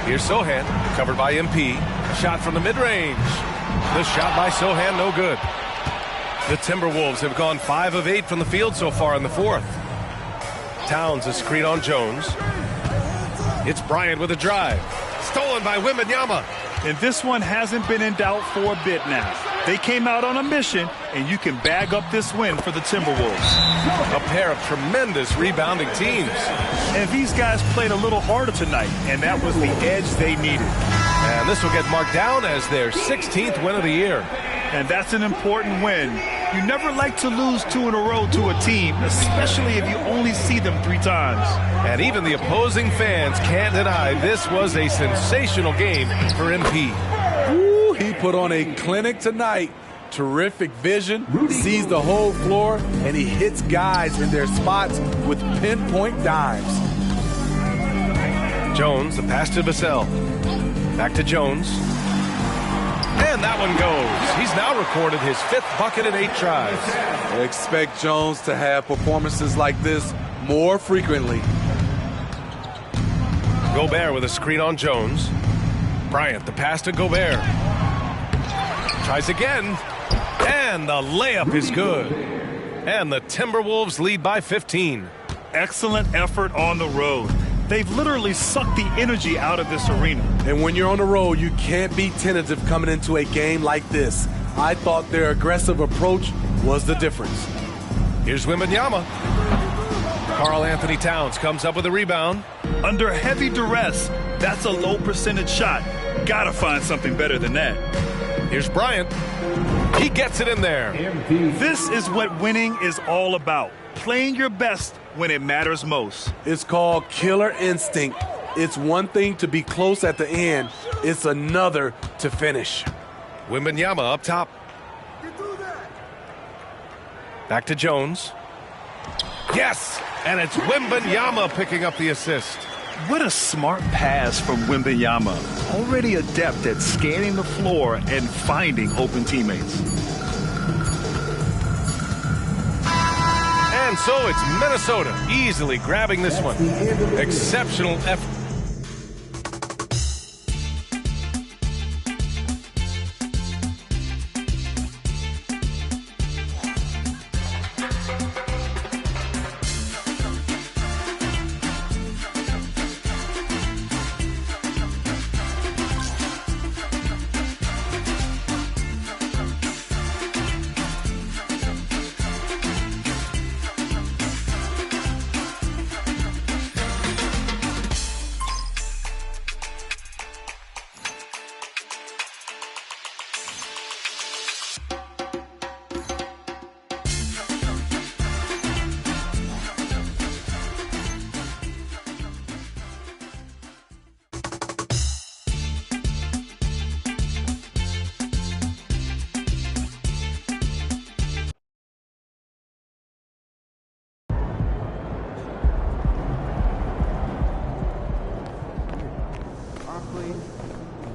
Here's Sohan, covered by MP. Shot from the mid-range. The shot by Sohan, no good. The Timberwolves have gone 5 of 8 from the field so far in the fourth. Towns, a screen on Jones. It's Bryant with a drive. Stolen by Wembanyama. And this one hasn't been in doubt for a bit now. They came out on a mission, and you can bag up this win for the Timberwolves. A pair of tremendous rebounding teams. And these guys played a little harder tonight, and that was the edge they needed. And this will get marked down as their 16th win of the year. And that's an important win. You never like to lose 2 in a row to a team, especially if you only see them 3 times. And even the opposing fans can't deny this was a sensational game for MP. Ooh, he put on a clinic tonight. Terrific vision, sees the whole floor, and he hits guys in their spots with pinpoint dimes. Jones, the pass to Vassell. Back to Jones. And that one goes. He's now recorded his 5th bucket in 8 tries. Expect Jones to have performances like this more frequently. Gobert with a screen on Jones. Bryant, the pass to Gobert. Tries again. And the layup is good. And the Timberwolves lead by 15. Excellent effort on the road. They've literally sucked the energy out of this arena. And when you're on the road, you can't be tentative coming into a game like this. I thought their aggressive approach was the difference. Here's Wembanyama. Karl Anthony Towns comes up with a rebound. Under heavy duress, that's a low percentage shot. Gotta find something better than that. Here's Bryant. He gets it in there. This is what winning is all about. Playing your best when it matters most. It's called killer instinct. It's one thing to be close at the end. It's another to finish. Wembanyama up top. Back to Jones. Yes! And it's Wembanyama picking up the assist. What a smart pass from Wembanyama. Already adept at scanning the floor and finding open teammates. And so it's Minnesota easily grabbing this one. Exceptional effort.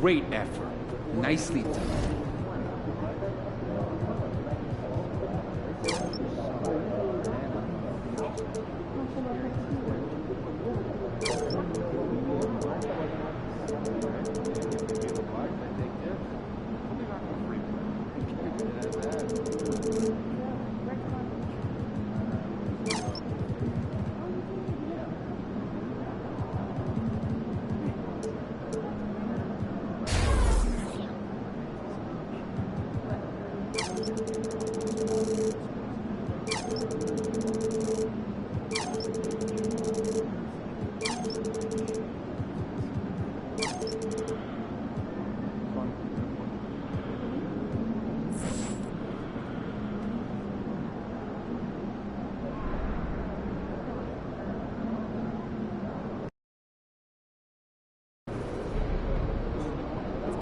Great effort. Nicely done.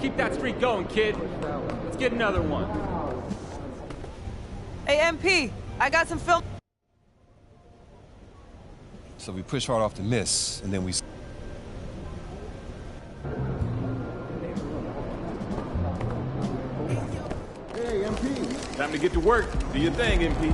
Keep that streak going, kid. Let's get another one. Hey, MP, I got some film. So we push hard off the miss, and then we... Hey, MP. Time to get to work. Do your thing, MP.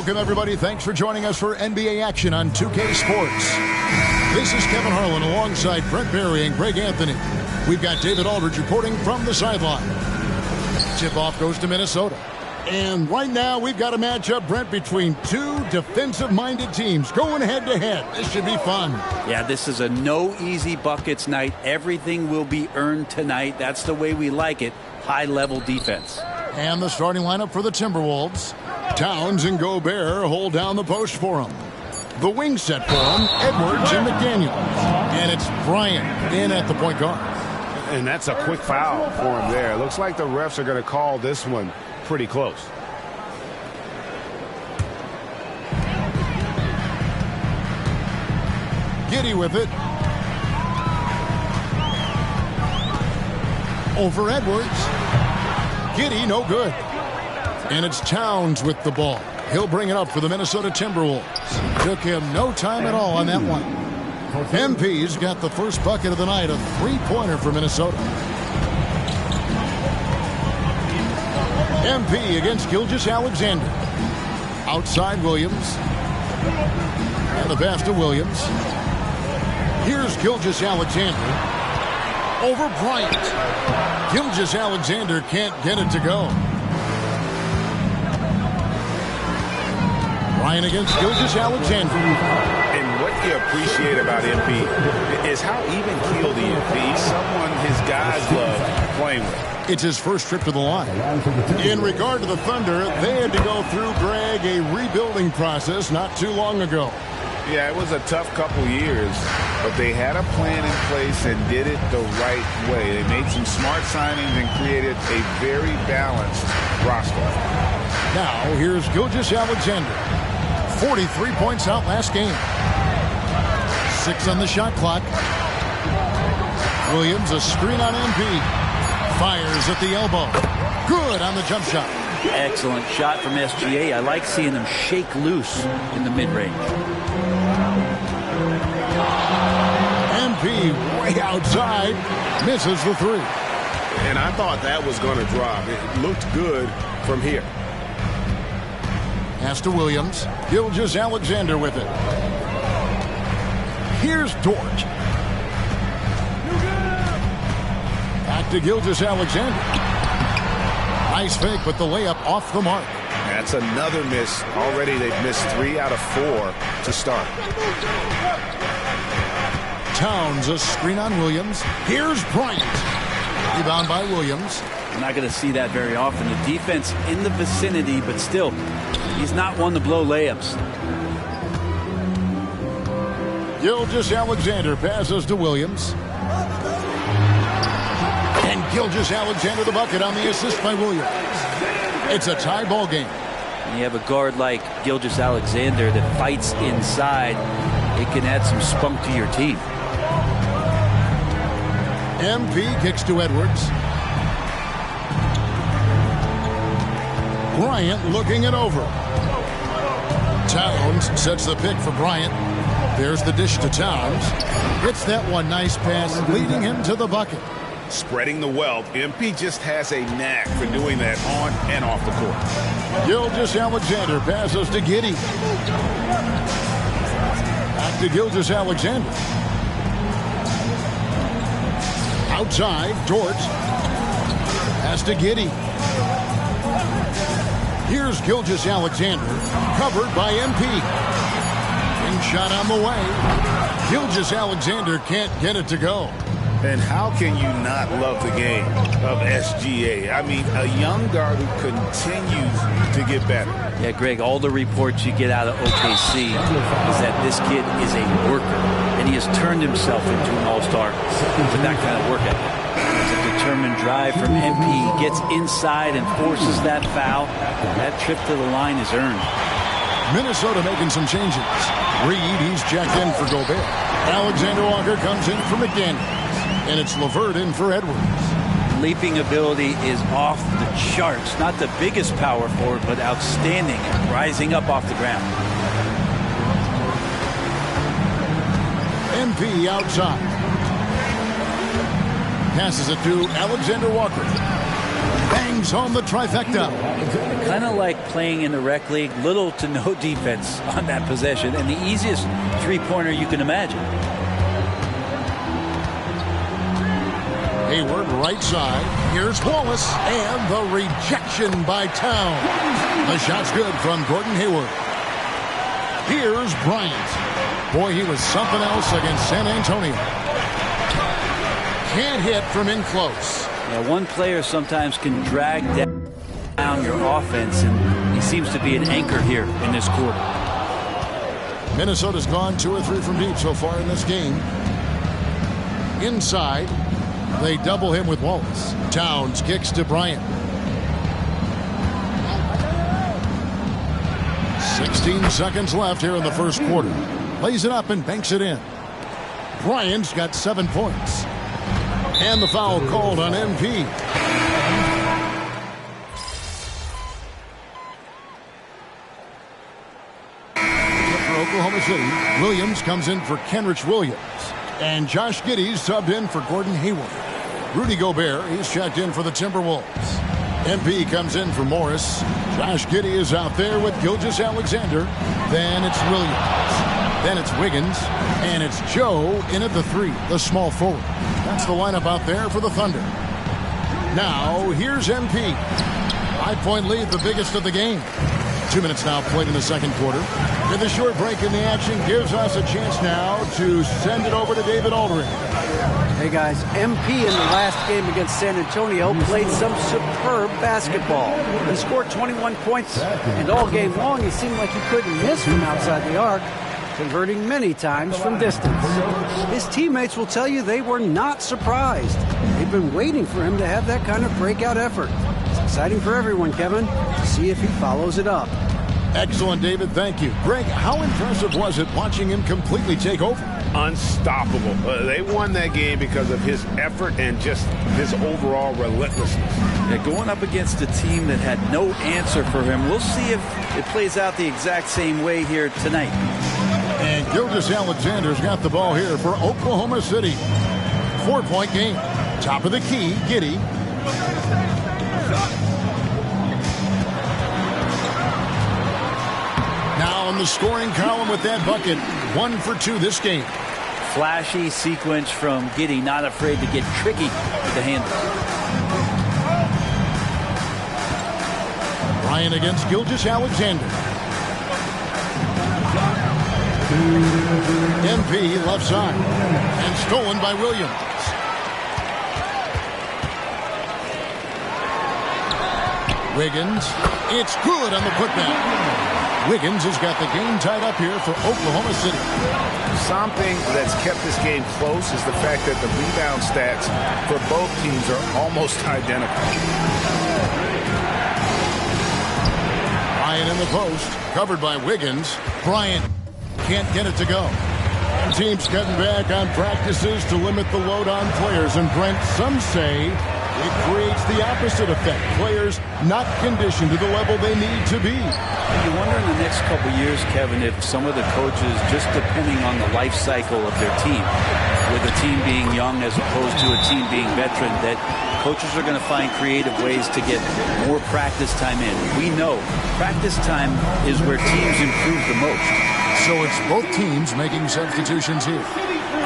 Welcome, everybody. Thanks for joining us for NBA action on 2K Sports. This is Kevin Harlan alongside Brent Barry and Greg Anthony. We've got David Aldridge reporting from the sideline. Tip-off goes to Minnesota. And right now, we've got a matchup, Brent, between two defensive-minded teams going head-to-head. This should be fun. Yeah, this is a no easy buckets night. Everything will be earned tonight. That's the way we like it. High-level defense. And the starting lineup for the Timberwolves. Towns and Gobert hold down the post for him. The wing set for him, Edwards and McDaniels. And it's Bryant in at the point guard. And that's a quick foul for him there. Looks like the refs are going to call this one pretty close. Giddey with it. Over Edwards. Giddey, no good. And it's Towns with the ball. He'll bring it up for the Minnesota Timberwolves. Took him no time at all on that one. MP's got the first bucket of the night, a three-pointer for Minnesota. MP against Gilgeous-Alexander. Outside Williams. And the pass to Williams. Here's Gilgeous-Alexander. Over Bryant. Gilgeous-Alexander can't get it to go. Bryant against Gilgeous-Alexander. And what you appreciate about MP is how even-keeled he is. He's someone his guys love playing with. It's his first trip to the line. In regard to the Thunder, they had to go through, Greg, a rebuilding process not too long ago. Yeah, it was a tough couple years, but they had a plan in place and did it the right way. They made some smart signings and created a very balanced roster. Now, here's Gilgeous-Alexander. 43 points out last game. 6 on the shot clock. Williams, a screen on MP. Fires at the elbow. Good on the jump shot. Excellent shot from SGA. I like seeing them shake loose in the mid-range. MP way outside. Misses the three. And I thought that was going to drop. It looked good from here. Pass to Williams. Gilgeous-Alexander with it. Here's Dort. Back to Gilgeous-Alexander. Nice fake, but the layup off the mark. That's another miss. Already they've missed 3 out of 4 to start. Towns, a screen on Williams. Here's Bryant. Rebound by Williams. You're not going to see that very often. The defense in the vicinity, but still, he's not one to blow layups. Gilgeous-Alexander passes to Williams. And Gilgeous-Alexander the bucket on the assist by Williams. It's a tie ball game. When you have a guard like Gilgeous-Alexander that fights inside, it can add some spunk to your team. MP kicks to Edwards. Bryant looking it over. Towns sets the pick for Bryant. There's the dish to Towns. Hits that one. Nice pass, leading him to the bucket. Spreading the wealth. MP just has a knack for doing that on and off the court. Gilgeous-Alexander passes to Giddey. Back to Gilgeous-Alexander. Outside, Dort. Pass to Giddey. Here's Gilgeous-Alexander, covered by MP. And shot on the way. Gilgeous-Alexander can't get it to go. And how can you not love the game of SGA? I mean, a young guard who continues to get better. Yeah, Greg, all the reports you get out of OKC is that this kid is a worker, and he has turned himself into an all-star with that kind of work ethic. It's a determined drive from MP. He gets inside and forces that foul. That trip to the line is earned. Minnesota making some changes. Reed, he's checked in for Gobert. Alexander Walker comes in for McDaniels. And it's LeVert in for Edwards. Leaping ability is off the charts. Not the biggest power forward, but outstanding at rising up off the ground. MP outside. Passes it to Alexander Walker. Bangs home the trifecta. Kind of like playing in the rec league. Little to no defense on that possession. And the easiest three-pointer you can imagine. Hayward right side. Here's Wallace. And the rejection by Towns. The shot's good from Gordon Hayward. Here's Bryant. Boy, he was something else against San Antonio. Can't hit from in close. Yeah, one player sometimes can drag down your offense, and he seems to be an anchor here in this quarter. Minnesota's gone 2 or 3 from deep so far in this game. Inside. They double him with Wallace. Towns kicks to Bryant. 16 seconds left here in the first quarter. Lays it up and banks it in. Bryant's got 7 points. And the foul called on MP. For Oklahoma City. Williams comes in for Kenrich Williams. And Josh Giddey's subbed in for Gordon Hayward. Rudy Gobert, he's checked in for the Timberwolves. MP comes in for Morris. Josh Giddey is out there with Gilgeous-Alexander. Then it's Williams. Then it's Wiggins. And it's Joe in at the 3, the small forward. That's the lineup out there for the Thunder. Now, here's MP. 5-point lead, the biggest of the game. 2 minutes now played in the second quarter. And the short break in the action gives us a chance now to send it over to David Aldridge. Hey guys, MP in the last game against San Antonio played some superb basketball. He scored 21 points, and all game long he seemed like he couldn't miss from outside the arc, converting many times from distance. His teammates will tell you they were not surprised. They've been waiting for him to have that kind of breakout effort. It's exciting for everyone, Kevin, to see if he follows it up. Excellent, David. Thank you. Greg, how impressive was it watching him completely take over? Unstoppable. They won that game because of his effort and just his overall relentlessness. Yeah, going up against a team that had no answer for him. We'll see if it plays out the exact same way here tonight. And Gilgeous-Alexander's got the ball here for Oklahoma City. 4-point game. Top of the key, Giddey. Now in the scoring column with that bucket. 1 for 2 this game. Flashy sequence from Giddey, not afraid to get tricky with the handle. Bryant against Gilgeous-Alexander. MP left side. And stolen by Williams. Wiggins. It's good on the putback. Wiggins has got the game tied up here for Oklahoma City. Something that's kept this game close is the fact that the rebound stats for both teams are almost identical. Bryant in the post, covered by Wiggins. Bryant can't get it to go. Teams cutting back on practices to limit the load on players. And Brent, some say it creates the opposite effect. Players not conditioned to the level they need to be. You wonder in the next couple years, Kevin, if some of the coaches, just depending on the life cycle of their team, with a team being young as opposed to a team being veteran, that coaches are going to find creative ways to get more practice time in. We know practice time is where teams improve the most. So it's both teams making substitutions here.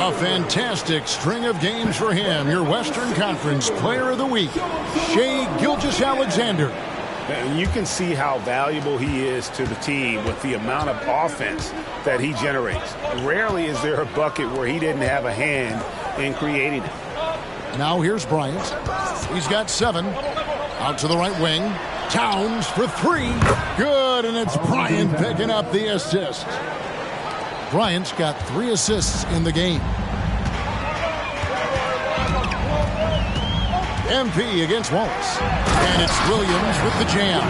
A fantastic string of games for him. Your Western Conference Player of the Week, Shai Gilgeous-Alexander. You can see how valuable he is to the team with the amount of offense that he generates. Rarely is there a bucket where he didn't have a hand in creating it. Now here's Bryant. He's got 7. Out to the right wing. Towns for 3. Good, and it's Bryant picking up the assist. Bryant's got 3 assists in the game. MP against Wallace. And it's Williams with the jam.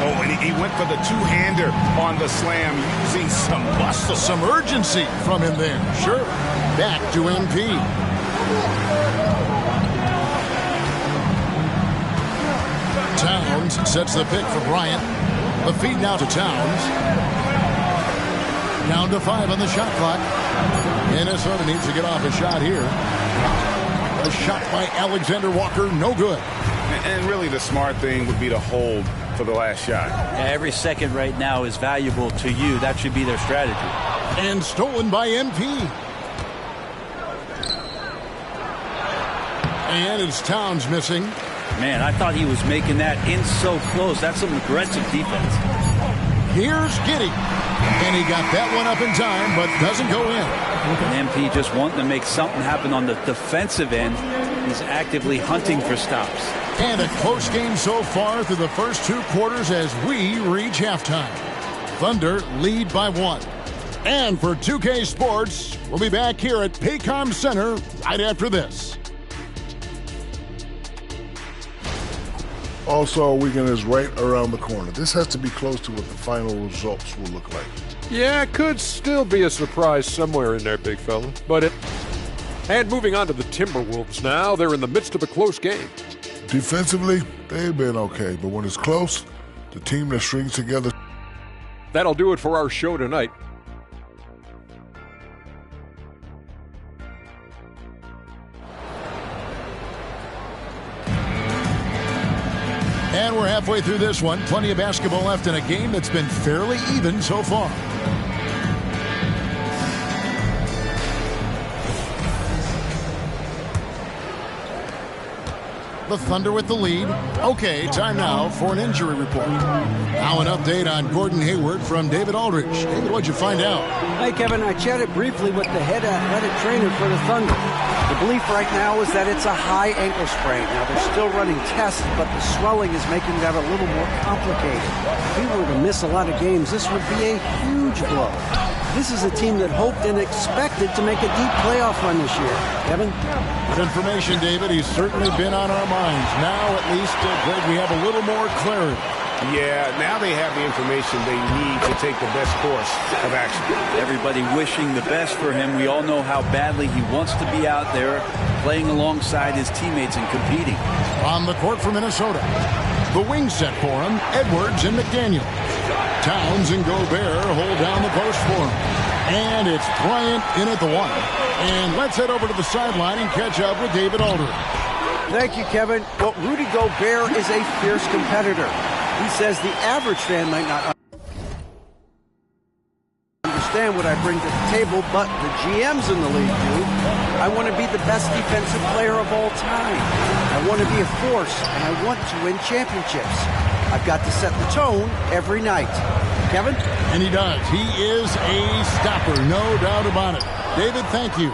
Oh, and he went for the two-hander on the slam using some muscle. Some urgency from him there. Sure. Back to MP. Towns sets the pick for Bryant. The feed now to Towns. Down to 5 on the shot clock. Minnesota needs to get off a shot here. A shot by Alexander Walker, no good. And really the smart thing would be to hold for the last shot. Yeah, every second right now is valuable to you. That should be their strategy. And stolen by MP. And it's Towns missing. Man, I thought he was making that in so close. That's some aggressive defense. Here's Giddey. And he got that one up in time, but doesn't go in. And MP just wanting to make something happen on the defensive end. He's actively hunting for stops. And a close game so far through the first 2 quarters as we reach halftime. Thunder lead by 1. And for 2K Sports, we'll be back here at Paycom Center right after this. All-Star Weekend is right around the corner. This has to be close to what the final results will look like. Yeah, it could still be a surprise somewhere in there, big fella. And moving on to the Timberwolves now, they're in the midst of a close game. Defensively, they've been okay, but when it's close, the team that strings together. That'll do it for our show tonight. Halfway through this one, plenty of basketball left in a game that's been fairly even so far. The Thunder with the lead. Okay, time now for an injury report. Now an update on Gordon Hayward from David Aldridge. David, what'd you find out? Hey, Kevin, I chatted briefly with the head athletic trainer for the Thunder. The belief right now is that it's a high ankle sprain. Now, they're still running tests, but the swelling is making that a little more complicated. If he were to miss a lot of games, this would be a huge blow. This is a team that hoped and expected to make a deep playoff run this year. Kevin? Good information, David. He's certainly been on our minds. Now, at least, Greg, we have a little more clarity. Yeah, now they have the information they need to take the best course of action. Everybody wishing the best for him. We all know how badly he wants to be out there playing alongside his teammates and competing. On the court for Minnesota, the wing set for him, Edwards and McDaniel. Towns and Gobert hold down the post for him. And it's Bryant in at the one. And let's head over to the sideline and catch up with David Aldridge. Thank you, Kevin. Well, Rudy Gobert is a fierce competitor. He says the average fan might not understand what I bring to the table, but the GMs in the league do. I want to be the best defensive player of all time. I want to be a force, and I want to win championships. I've got to set the tone every night. Kevin? And he does. He is a stopper, no doubt about it. David, thank you.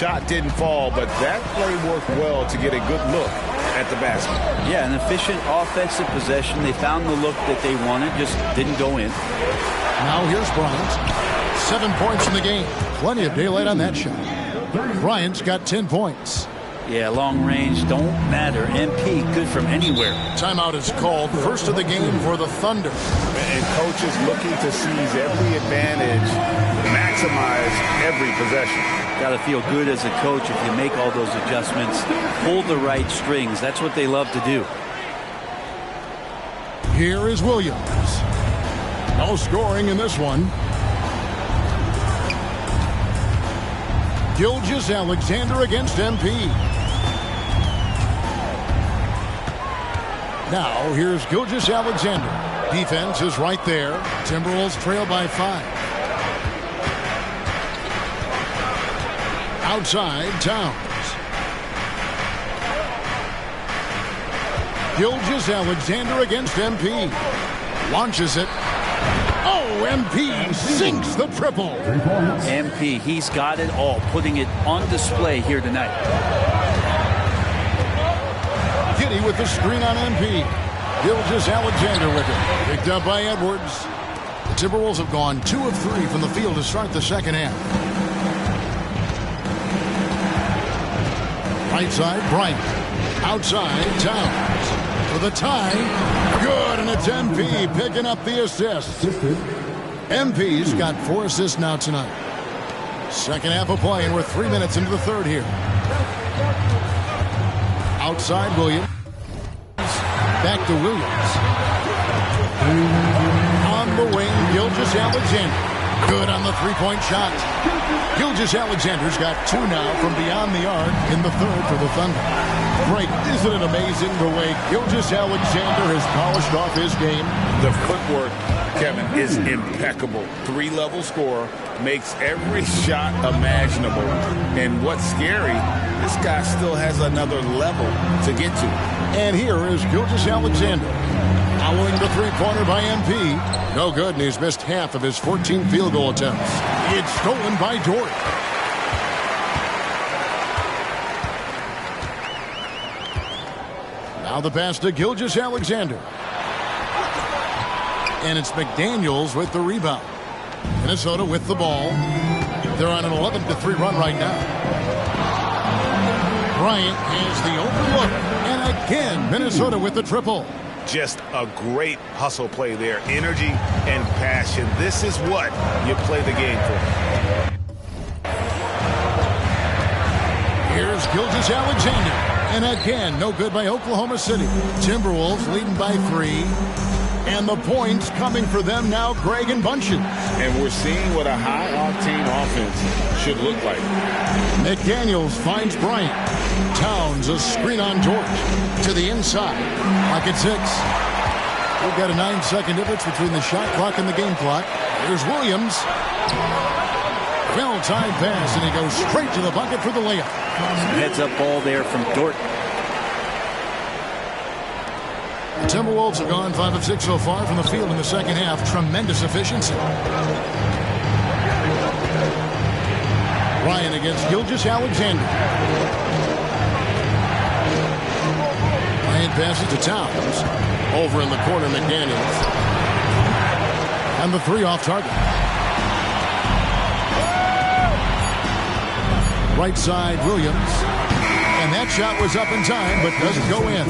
Shot didn't fall, but that play worked well to get a good look at the basket. Yeah, an efficient offensive possession. They found the look that they wanted, just didn't go in. Now here's Bryant. 7 points in the game. Plenty of daylight on that shot. Bryant's got 10 points. Yeah, long range don't matter. MP, good from anywhere. Timeout is called. First of the game for the Thunder. And coaches looking to seize every advantage, maximize every possession. Got to feel good as a coach if you make all those adjustments. Pull the right strings. That's what they love to do. Here is Williams. No scoring in this one. Gilgeous-Alexander against MP. Now, here's Gilgeous-Alexander. Defense is right there. Timberwolves trail by 5. Outside, Towns. Gilgeous-Alexander against MP. Launches it. Oh, MP sinks the triple. MP, he's got it all, putting it on display here tonight. Giddey with the screen on MP. Gilgeous-Alexander with it. Picked up by Edwards. The Timberwolves have gone 2 of 3 from the field to start the second half. Right side, Bryant. Outside, Towns. For the tie. Good, and it's MP picking up the assist. MP's got 4 assists now tonight. Second half of play, and we're 3 minutes into the third here. Outside, Williams. Back to Williams. On the wing, Gilgeous-Alexander. Good on the three-point shot. Gilgeous-Alexander's got 2 now from beyond the arc in the third for the Thunder. Great. Isn't it amazing the way Gilgeous-Alexander has polished off his game? The footwork, Kevin, is impeccable. 3-level scorer, makes every shot imaginable. And what's scary, this guy still has another level to get to. And here is Gilgeous-Alexander. Following the three-pointer by MP. No good, and he's missed half of his 14 field goal attempts. It's stolen by Dort. Now the pass to Gilgeous-Alexander. And it's McDaniels with the rebound. Minnesota with the ball. They're on an 11-3 run right now. Bryant has the open look. And again, Minnesota with the triple. Just a great hustle play there. Energy and passion. This is what you play the game for. Here's Gilgeous-Alexander. And again, no good by Oklahoma City. Timberwolves leading by 3. And the points coming for them now, Greg and Bunches. And we're seeing what a high-octane offense should look like. McDaniels finds Bryant. Towns a screen on George. To the inside. Pocket 6. We've got a 9-second difference between the shot clock and the game clock. Here's Williams. Well-timed pass, and he goes straight to the bucket for the layup. Heads-up ball there from Dort. The Timberwolves have gone 5 of 6 so far from the field in the second half. Tremendous efficiency. Ryan against Gilgeous-Alexander. Ryan passes to Towns. Over in the corner, McDaniels. And the 3 off target. Right side, Williams. And that shot was up in time, but doesn't go in.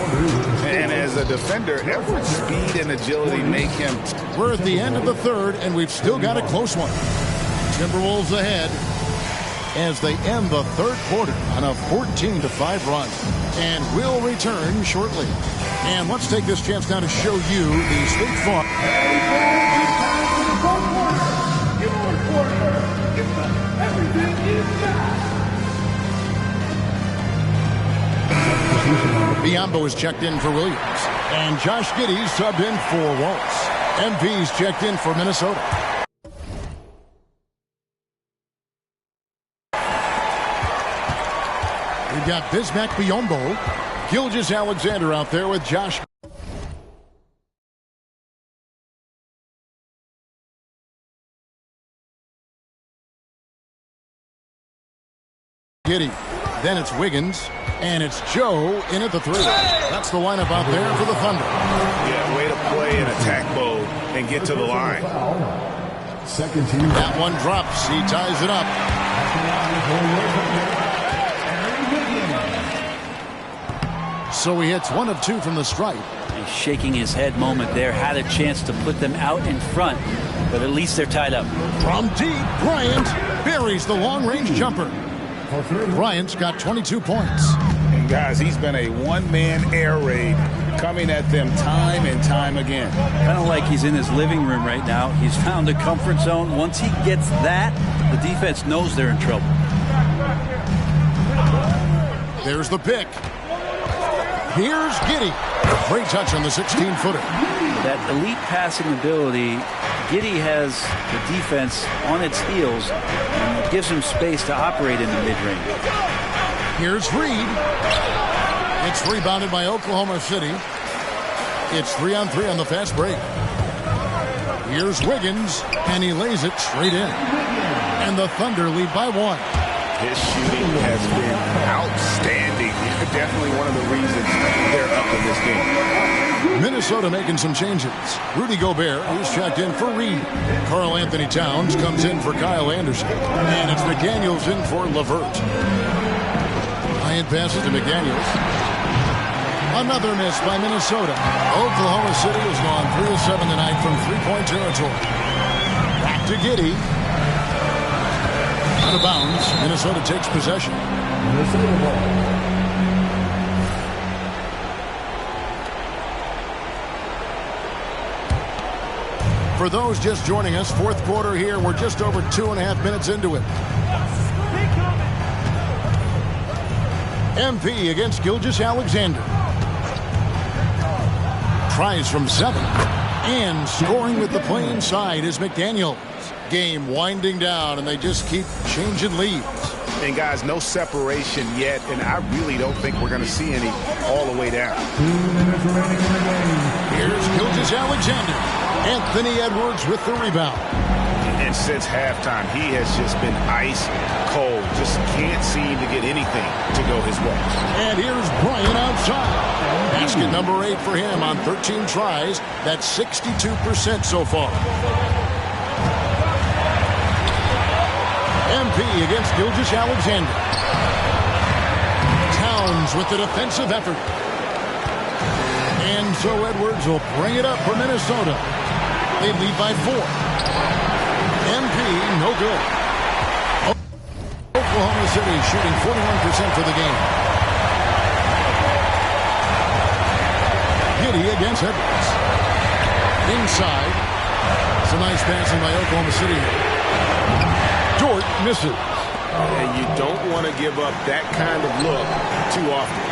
And as a defender, Edwards' speed and agility make him. We're at the end of the third, and we've still got a close one. Timberwolves ahead as they end the third quarter on a 14-5 run. And we'll return shortly. And let's take this chance now to show you the State Farm. Biyombo is checked in for Williams. And Josh Giddey's subbed in for Waltz. MP's checked in for Minnesota. We've got Bismack Biyombo. Gilgeous-Alexander out there with Josh. Giddey. Then it's Wiggins. And it's Joe in at the 3. That's the lineup out there for the Thunder. Yeah, way to play in attack mode and get to the line. Second team. That one drops. He ties it up. So he hits 1 of 2 from the stripe. He's shaking his head moment there. Had a chance to put them out in front, but at least they're tied up. From deep, Bryant buries the long-range jumper. Bryant's got 22 points. And guys, he's been a one-man air raid coming at them time and time again. Kind of like he's in his living room right now. He's found a comfort zone. Once he gets that, the defense knows they're in trouble. There's the pick. Here's Giddey. Great touch on the 16-footer. That elite passing ability, Giddey has the defense on its heels and it gives him space to operate in the mid-range. Here's Reed. It's rebounded by Oklahoma City. It's 3-on-3 on the fast break. Here's Wiggins, and he lays it straight in. And the Thunder lead by 1. His shooting has been outstanding. Definitely one of the reasons they're up in this game. Minnesota making some changes. Rudy Gobert is checked in for Reed. Karl Anthony Towns comes in for Kyle Anderson. And it's McDaniels in for LeVert. Ryan passes to McDaniels. Another miss by Minnesota. Oklahoma City has gone 3 of 7 tonight from three-point territory. Back to Giddey. Out of bounds. Minnesota takes possession. Minnesota ball. For those just joining us, fourth quarter here. We're just over 2.5 minutes into it. MP against Gilgeous-Alexander. Tries from 7. And scoring with the play inside is McDaniels. Game winding down, and they just keep changing leads. And guys, no separation yet, and I really don't think we're going to see any all the way down. Here's Gilgeous-Alexander. Anthony Edwards with the rebound. And since halftime, he has just been ice cold. Just can't seem to get anything to go his way. And here's Bryant outside. Basket number 8 for him on 13 tries. That's 62% so far. MP against Gilgeous-Alexander. Towns with the defensive effort. And so Edwards will bring it up for Minnesota. They lead by 4. MP, no good. Oklahoma City shooting 41% for the game. Giddey against Edwards. Inside. Some nice passing by Oklahoma City. Dort misses. And you don't want to give up that kind of look too often.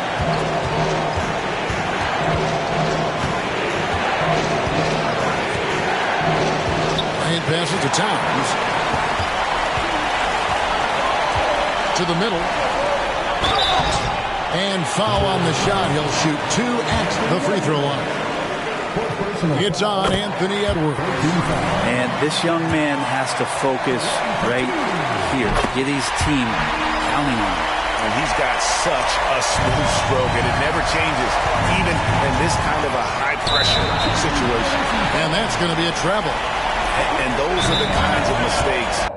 passes to Towns. To the middle. And foul on the shot. He'll shoot 2 at the free throw line. It's on Anthony Edwards. And this young man has to focus right here. Get his team counting on him. And he's got such a smooth stroke, and it never changes, even in this kind of a high-pressure situation. And that's going to be a treble. And those are the kinds of mistakes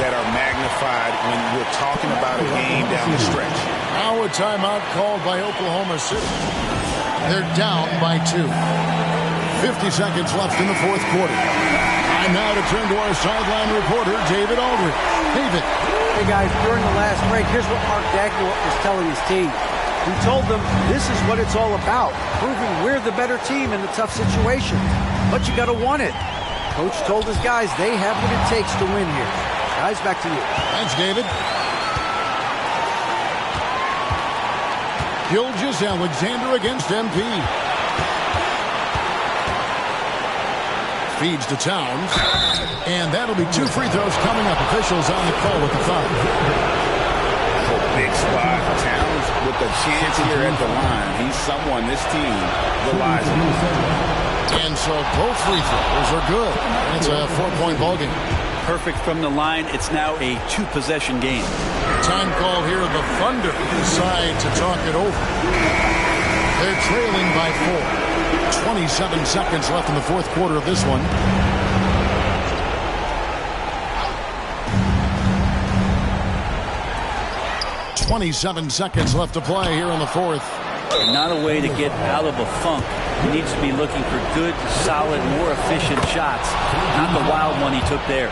that are magnified when we're talking about a game down the stretch. Now a timeout called by Oklahoma City. They're down by 2. 50 seconds left in the fourth quarter. Time now to turn to our sideline reporter, David Aldridge. David. Hey, guys, during the last break, here's what Mark Dagnall was telling his team. He told them this is what it's all about, proving we're the better team in the tough situation. But you got to want it. Coach told his guys they have what it takes to win here. Guys, back to you. Thanks, David. Gilgeous-Alexander against MP. Feeds to Towns. And that'll be 2 free throws coming up. Officials on the call with the foul. Big spot. Towns with a chance here at the line. He's someone this team relies on. And so both free throws are good. And it's a 4-point ball game. Perfect from the line. It's now a 2-possession game. Time call here. The Thunder decide to talk it over. They're trailing by 4. 27 seconds left in the fourth quarter of this one. .27 seconds left to play here in the fourth. Not a way to get out of a funk. He needs to be looking for good, solid, more efficient shots. Not the wild one he took there.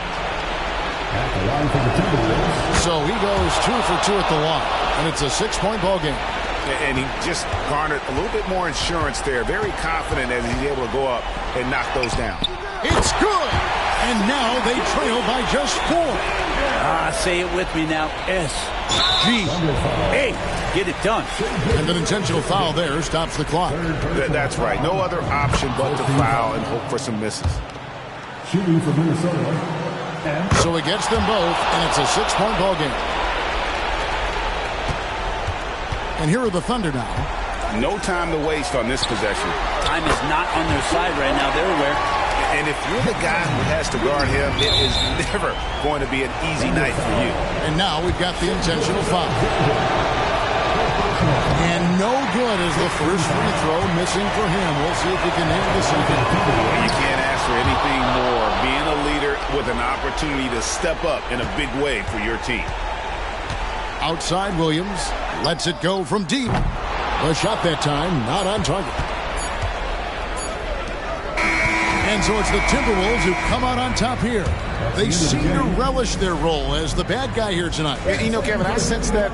So he goes 2 for 2 at the line. And it's a 6-point ball game. And he just garnered a little bit more insurance there. Very confident that he's able to go up and knock those down. It's good. And now they trail by just 4. Say it with me now. S-G-A. Get it done. And an intentional foul there stops the clock. That's right. No other option but to foul and hope for some misses. Shooting for Minnesota. So he gets them both, and it's a 6-point ball game. And here are the Thunder now. No time to waste on this possession. Time is not on their side right now. They're aware. And if you're the guy who has to guard him, it is never going to be an easy night for you. And now we've got the intentional foul. And no good is the first free throw missing for him. We'll see if he can hit this evening. You can't ask for anything more. Being a leader with an opportunity to step up in a big way for your team. Outside Williams lets it go from deep. The shot that time not on target. And so it's the Timberwolves who come out on top here. They seem to relish their role as the bad guy here tonight. You know, Kevin, I sense that